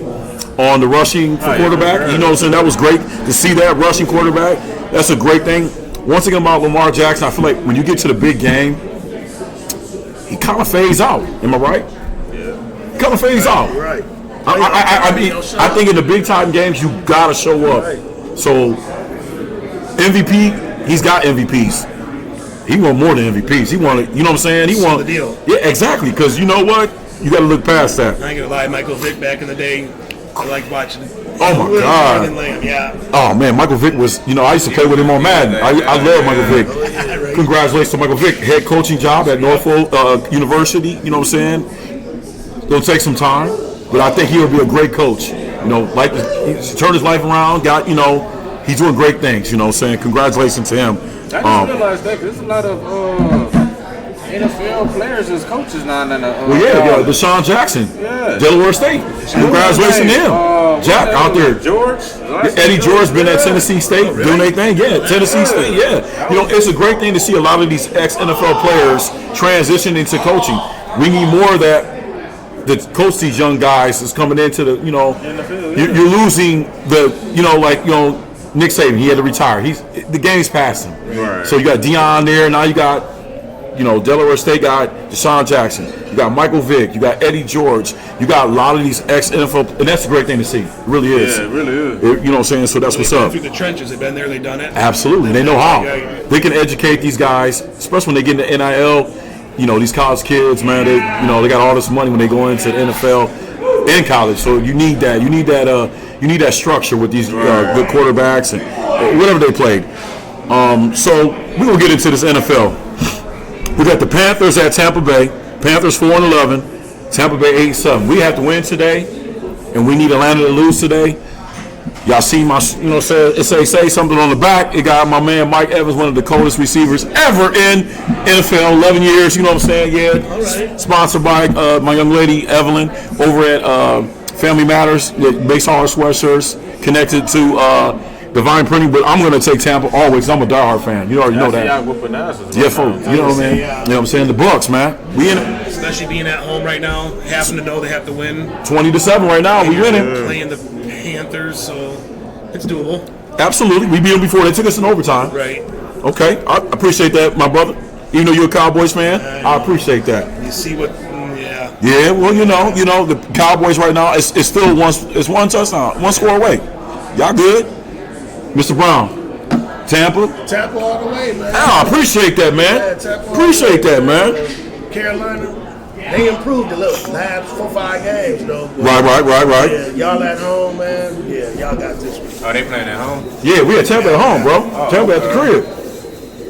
on the rushing for quarterback. You know what I'm saying? That was great to see that rushing quarterback. That's a great thing. Once again about Lamar Jackson, I feel like when you get to the big game, he kind of fades out. Am I right? Yeah. Kind of fades out. Right. I mean, I think in the big time games you gotta show up. So MVP, he's got MVPs. He won more than MVPs. He wanted, you know what I'm saying? He won the deal. Yeah, exactly. Because you know what? You got to look past that. I ain't gonna lie, Michael Vick back in the day, I liked watching. Oh my God. Yeah. Oh man, Michael Vick was. You know, I used to play with him on Madden. I love Michael Vick. Congratulations to Michael Vick, head coaching job at Norfolk University. You know what I'm saying? It'll take some time, but I think he'll be a great coach. You know, like he's turned his life around. He's doing great things. You know what I'm saying? Congratulations to him. I just realized that there's a lot of NFL players as coaches now. Deshaun Jackson, Yeah. Delaware State. Congratulations to him. Jack out there. George. Eddie George been at Tennessee State doing their thing. Yeah, Tennessee State. Yeah, you know, it's a great thing to see a lot of these ex-NFL players transition into coaching. We need more of that. The coach these young guys is coming into the, you know, you're losing the, you know, like, you know, Nick Saban, he had to retire. The game's past him. Right. So you got Deion there. Now you got Delaware State got Deshaun Jackson. You got Michael Vick. You got Eddie George. You got a lot of these ex-NFL, and that's a great thing to see. It really is. Yeah, it really is. You know what I'm saying? So that's what's They've been up. through the trenches. They've been there. They've done it. Absolutely. They know how. Yeah. They can educate these guys, especially when they get into NIL. These college kids, man, they got all this money when they go into the NFL and college. So you need that. You need that structure with these good quarterbacks and whatever they played. So we're going to get into this NFL. We got the Panthers at Tampa Bay. Panthers 4-11. Tampa Bay 8-7. We have to win today, and we need Atlanta to lose today. Y'all see my, say something on the back. It got my man Mike Evans, one of the coldest receivers ever in NFL, 11 years. You know what I'm saying? Yeah. All right. Sponsored by my young lady Evelyn over at Family Matters. That makes all our sweatshirts connected to Divine Printing. But I'm going to take Tampa always. I'm a diehard fan. You already know that. Y'all whooping asses. Yeah, you know what I mean? You know what I'm saying? The Bucks, man. We in it. Especially being at home right now, having to know they have to win. 20-7 right now. We winning. Playing the Panthers, so it's doable. Absolutely. We beat them before. They took us in overtime. Right. Okay. I appreciate that, my brother. Even though you're a Cowboys fan, I appreciate that. You see what? Yeah. Well, the Cowboys right now, it's still it's one touchdown, one score away. Y'all good, Mr. Brown? Tampa all the way, man. I appreciate that, man. Yeah, Tampa all Appreciate the way, that, man. Carolina, they improved a little. Last 4-5 games, but Right. Yeah, y'all at home, man. Yeah, y'all got this one. Oh, they playing at home? Yeah, we had Tampa at home, bro. Tampa at the crib.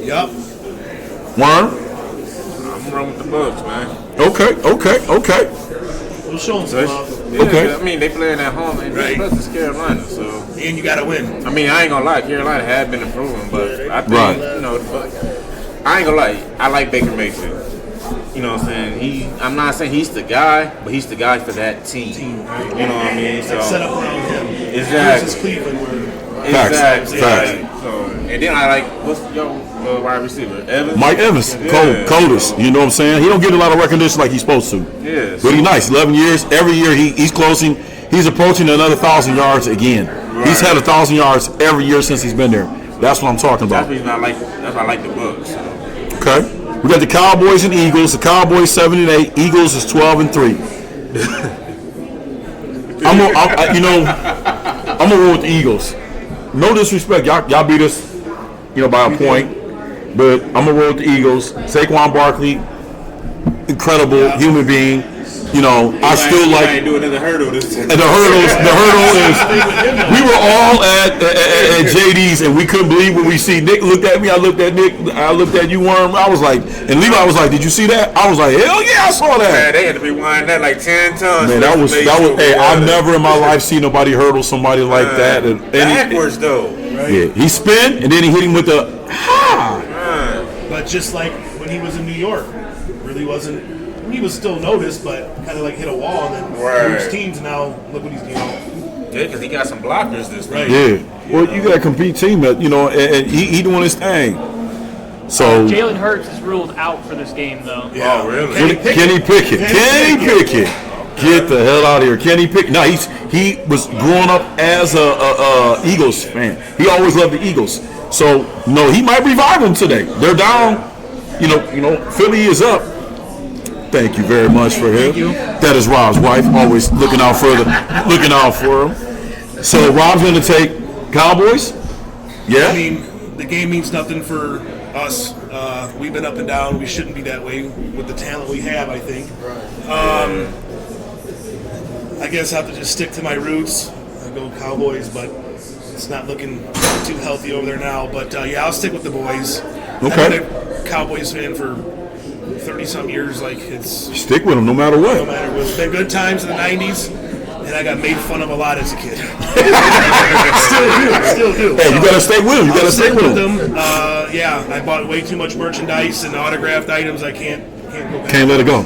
Yup. Worm. I'm wrong with the Bucks, man. Okay. We'll show them some love. Yeah, Okay. I mean, they playing at home, and Right. the Bucks is Carolina, so. And you got to win. I mean, I ain't gonna lie, Carolina had been improving, but I think, Right. the Bucks. I ain't gonna lie, I like Baker Mayfield. You know what I'm saying? I'm not saying he's the guy, but he's the guy for that team. You know what I mean? So Set up around him. Exactly. Versus Cleveland, where Exactly. Facts. So, and then I like what's your wide receiver, Evans. Mike Evans, Yeah. coldest. You know what I'm saying? He don't get a lot of recognition like he's supposed to. Yeah. But he's nice. 11 years. Every year he's closing. He's approaching another 1,000 yards again. He's had 1,000 yards every year since he's been there. That's what I'm talking That's about. the reason I like. That's why I like the Bucks. So. Okay. We got the Cowboys and Eagles. The Cowboys 7-8. Eagles is 12-3. I'm gonna roll with the Eagles. No disrespect, y'all beat us, by a point. But I'm gonna roll with the Eagles. Saquon Barkley, incredible human being. I still I like. ain't doing another hurdle this time. And the hurdle is we were all at JD's and we couldn't believe what we see. Nick looked at me, I looked at Nick, I looked at you, Worm. I was like, and Levi was like, "Did you see that?" I was like, "Hell yeah, I saw that." Man, they had to be winding that like 10 times. Man, that was. Hey, I've never in my life seen nobody hurdle somebody like that. And Backwards though. yeah, he spin and then he hit him with the But just like when he was in New York, really wasn't. He was still noticed, but kind of like hit a wall and then moves teams. Now look what he's doing. Yeah, because he got some blockers this time. Yeah. Well, you got a compete team that and he doing his thing. So Jalen Hurts is ruled out for this game, though. Yeah. Oh, really? Kenny Pickett. Get the hell out of here, Kenny Pickett. No, he was growing up as a Eagles fan. He always loved the Eagles. So no, he might revive them today. They're down. Philly is up. Thank you very much for him. That is Rob's wife, always looking out for him. So Rob's going to take Cowboys. Yeah. I mean, the game means nothing for us. We've been up and down. We shouldn't be that way with the talent we have, I think. I guess I have to just stick to my roots. I go Cowboys, but it's not looking too healthy over there now. But I'll stick with the boys. Okay. I've been a Cowboys fan for 30-some years. Like, it's Stick with him no matter what. no matter what. It's been good times in the 90s, and I got made fun of a lot as a kid. Still do. Hey, you got to stay with him. You got to I'll stay stick with him. them. I bought way too much merchandise and autographed items. I can't go back. Can't let it go.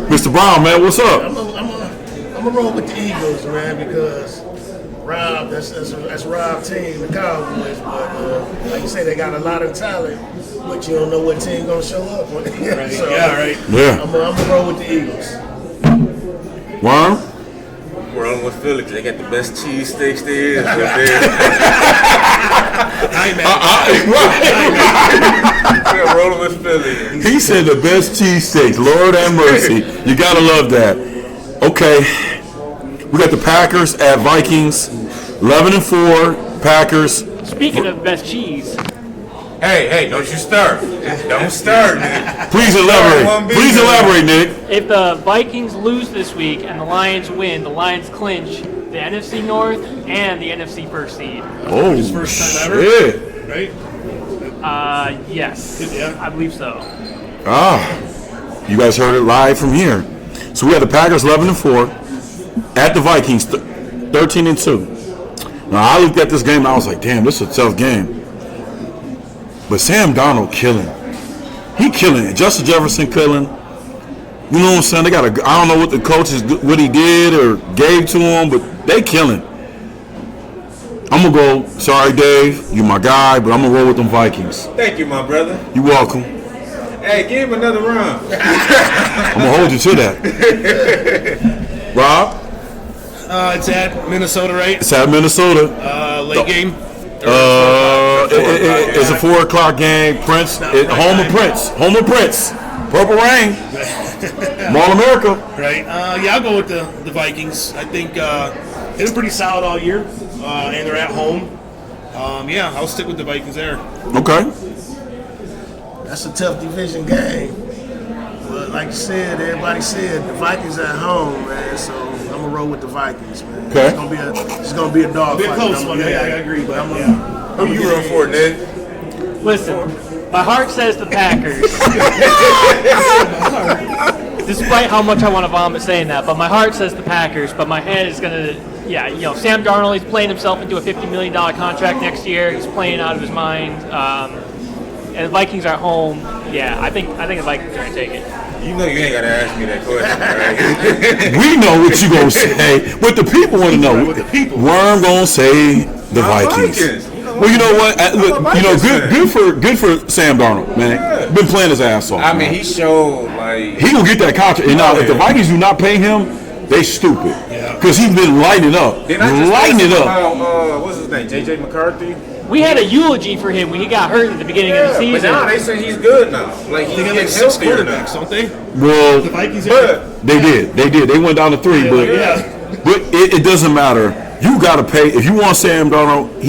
Mr. Brown, man, what's up? I'm gonna roll with the Eagles, man, because Rob, that's Rob's team, the Cowboys. But like you say, they got a lot of talent, but you don't know what team gonna show up. So, Yeah, right. Yeah. I'm gonna roll with the Eagles. Worm? Well, rolling with Philly 'cause they got the best cheesesteaks there. Yeah, rolling with Philly. He said the best cheesesteaks. Lord have mercy. You gotta love that. Okay, we got the Packers at Vikings. 11-4 Packers. Speaking of best cheese, Hey, don't you start. Don't start, Nick. Please elaborate. Please elaborate, Nick. if the Vikings lose this week and the Lions win, the Lions clinch the NFC North and the NFC first seed. Oh, His first time ever, shit. right? Yes, Yeah. I believe so. You guys heard it live from here. So we had the Packers 11-4 at the Vikings 13-2. Now I looked at this game and I was like, damn, this is a tough game. But Sam Darnold killing. He killing it. Justin Jefferson killing. You know what I'm saying? They got I don't know what the coaches, what he did or gave to him, but they killing. I'm going to go, sorry Dave, you my guy, but I'm going to roll with them Vikings. Thank you, my brother. You welcome. Hey, give him another round. I'm going to hold you to that. Rob? It's at Minnesota, right? It's at Minnesota. Late game. It's a 4 o'clock game. Prince, home of Prince. Home of Prince. Purple Rain. Mall America. Right. Yeah, I'll go with the Vikings. I think they've been pretty solid all year, and they're at home. Yeah, I'll stick with the Vikings there. Okay. That's a tough division game. But like you said, everybody said the Vikings at home, man. So I'm gonna roll with the Vikings, man. Okay. It's gonna be a dog Be a fight. close one. Yeah, I agree. But Who you rooting for, Nick? Listen, my heart says the Packers. Despite how much I want to vomit saying that, but my heart says the Packers, but my head is gonna, Sam Darnold, he's playing himself into a $50 million contract next year. He's playing out of his mind. And the Vikings are at home. Yeah, I think the Vikings are gonna take it. You know you ain't gotta ask me that question, right? We know what you gonna say. What the people want to know. What the people. Worm gonna say the Vikings. Well, you know what? Look, good for Sam Darnold, man. Yeah. Been playing his ass off. I mean, man. he showed like He gonna get that contract. And now, if the Vikings do not pay him, they stupid. Because he's been lighting up. Lighting it up. About, what's his name? J.J. McCarthy. We had a eulogy for him when he got hurt at the beginning of the But season. now they say he's good now. Like he's they got getting like 6 healthier now. quarterbacks, don't they? Well, The Vikings. But they did. They went down to 3, but it doesn't matter. You got to pay. If you want Sam Darnold,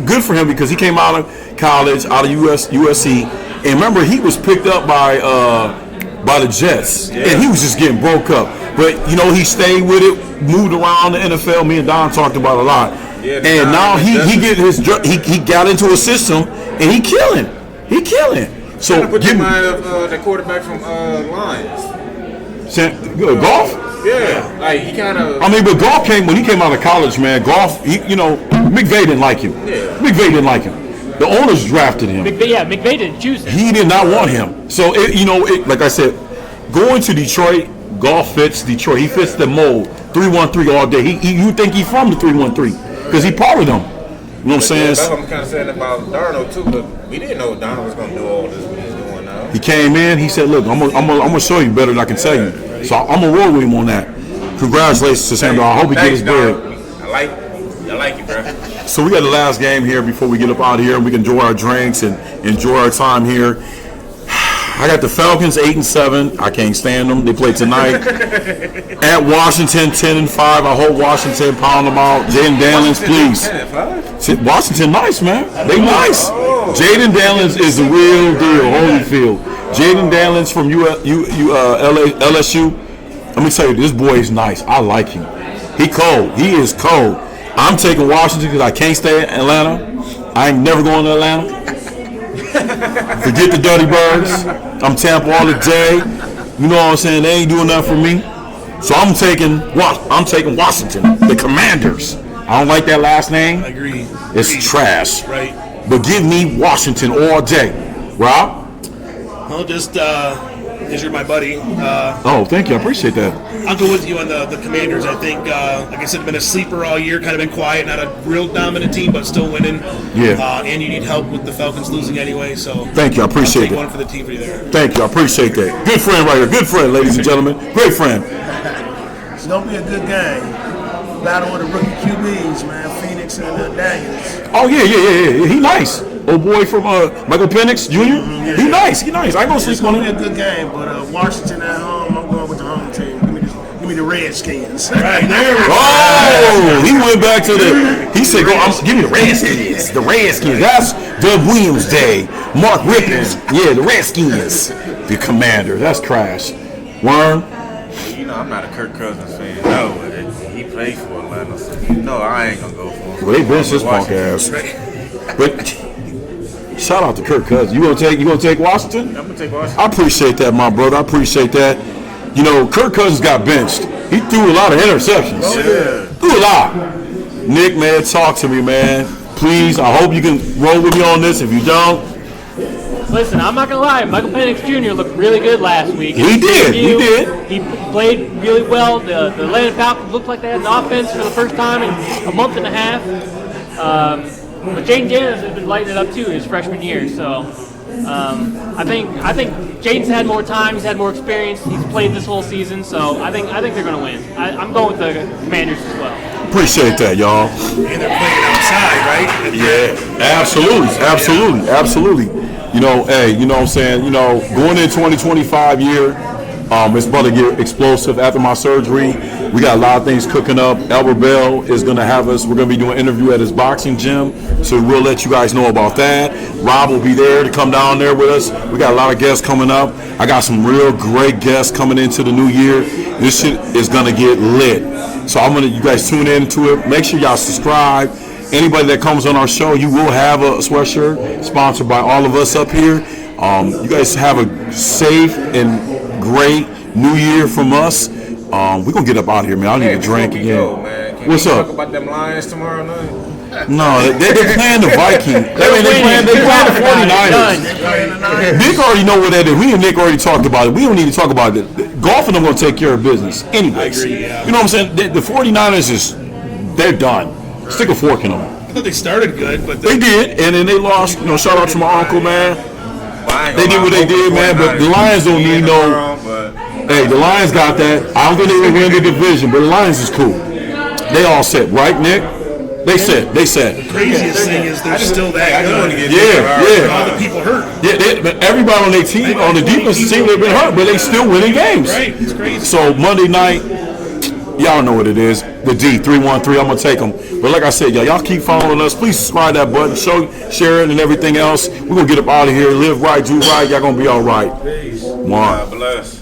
good for him because he came out of college, out of USC, and remember he was picked up by the Jets, and he was just getting broke up. But he stayed with it, moved around the NFL. Me and Don talked about it a lot. Yeah, And now he got into a system and he killing. So put give in me mind of the quarterback from Lions. Golf. Yeah, like he kind of. I mean, but Golf when he came out of college, man. Golf, McVay didn't like him. Yeah. McVay didn't like him. The owners drafted him. McVay didn't choose him. He did not want him. So like I said, going to Detroit, Golf fits Detroit. He fits the mold. 3-1-3 all day. You think he's from the 3-1-3 because he part of them. You know what I'm saying? That's what I'm kind of saying about Darnold too. But we didn't know Darnold was going to do all this what he's doing now. He came in. He said, "Look, I'm gonna show you better than I can tell you." So I'm gonna roll with him on that. Congratulations to Sam Darnold. I hope he gets his bread. I like you, bro. So we got the last game here before we get up out of here, and we can enjoy our drinks and enjoy our time here. I got the Falcons 8-7. I can't stand them. They play tonight at Washington 10-5. I hope Washington pound them out. Jaden Daniels, please. 10-5? Washington nice, man. They nice. Jaden Daniels is the real deal. Holyfield. Jaden Daniels from LSU. Let me tell you, this boy is nice. I like him. He cold. He is cold. I'm taking Washington because I can't stay in Atlanta. I ain't never going to Atlanta. Forget the Dirty Birds. I'm Tampa all the day. You know what I'm saying? They ain't doing nothing for me. So I'm taking Washington, the Commanders. I don't like that last name. I agree. It's trash. Right. But give me Washington all day. Rob? I'll just because you're my buddy. Oh, thank you. I appreciate that. I'll go with you on the Commanders. I think, like I said, been a sleeper all year, kind of been quiet, not a real dominant team, but still winning. Yeah. And you need help with the Falcons losing anyway, so. Thank you. I appreciate I'll take that. one for the team for you there. Thank you. I appreciate that. Good friend right here. Good friend, ladies and gentlemen. Great friend. It's gonna be a good game. battle of the rookie QBs, man. Phoenix and Daniels. Oh yeah. He nice. Old boy from Michael Penix Jr. He nice. I ain't gonna It's sleep on gonna be him. a good game, but Washington at home. I'm going with the home team. Give me the Redskins. Right there. Oh, he went back to he said, give me the Redskins. The Redskins. That's Doug Williams Day. Mark Rippons. Yeah, the Redskins. The Commander. That's trash. Worm. You know, I'm not a Kirk Cousins fan. No, but he plays for Atlanta, so you know I ain't gonna go for him. Well, they benched his punk ass. But shout out to Kirk Cousins. You gonna take Washington? I'm gonna take Washington. I appreciate that, my brother. I appreciate that. You know, Kirk Cousins got benched. He threw a lot of interceptions. Oh, yeah. Threw a lot. Nick, man, talk to me, man. Please, I hope you can roll with me on this. If you don't, Listen, I'm not gonna lie. Michael Penix Jr. looked really good last week. He did. He played really well. The Atlanta Falcons looked like they had an offense for the first time in a month and a half. But Jaden Daniels has been lighting it up too his freshman year. So I think Jaden's had more time. He's had more experience. He's played this whole season. So I think they're gonna win. I'm going with the Commanders as well. appreciate that, y'all. And they're playing outside, right? Yeah, absolutely. You know, hey, you know what I'm saying? You know, going in 2025 year, it's about to get explosive after my surgery. We got a lot of things cooking up. Albert Bell is going to have us. We're going to be doing an interview at his boxing gym, so we'll let you guys know about that. Rob will be there to come down there with us. We got a lot of guests coming up. I got some real great guests coming into the new year. This shit is going to get lit. So I'm going to, you guys tune into it. Make sure y'all subscribe. Anybody that comes on our show, you will have a sweatshirt sponsored by all of us up here. You guys have a safe and great new year from us. We're going to get up out of here, man. I need a drink again. What's up? Talk about them Lions tomorrow night? No, they're playing the Vikings. They playing the 49ers. Nick already know what that is. We and Nick already talked about it. We don't need to talk about it. Golf and them going to take care of business anyways. I agree, yeah. You know what I'm saying? The 49ers they're done. Stick a fork in them. I thought they started good, but They did, and then they lost. You know, shout out to my uncle, man. They did what they did, man. But the Lions don't need no. Hey, the Lions got that. I don't think they will win the division, but the Lions is cool. They all set, right, Nick? They set. the craziest thing is they're still that good. Yeah. All the people hurt. Yeah, but everybody on their team, on the defensive team, they've been hurt, but they still winning games. Right, it's crazy. So Monday night, y'all know what it is. The D313, I'm gonna take them. But like I said, y'all keep following us. Please subscribe that button, share it, and everything else. We're gonna get up out of here, live right, do right. Y'all gonna be all right. One. God bless.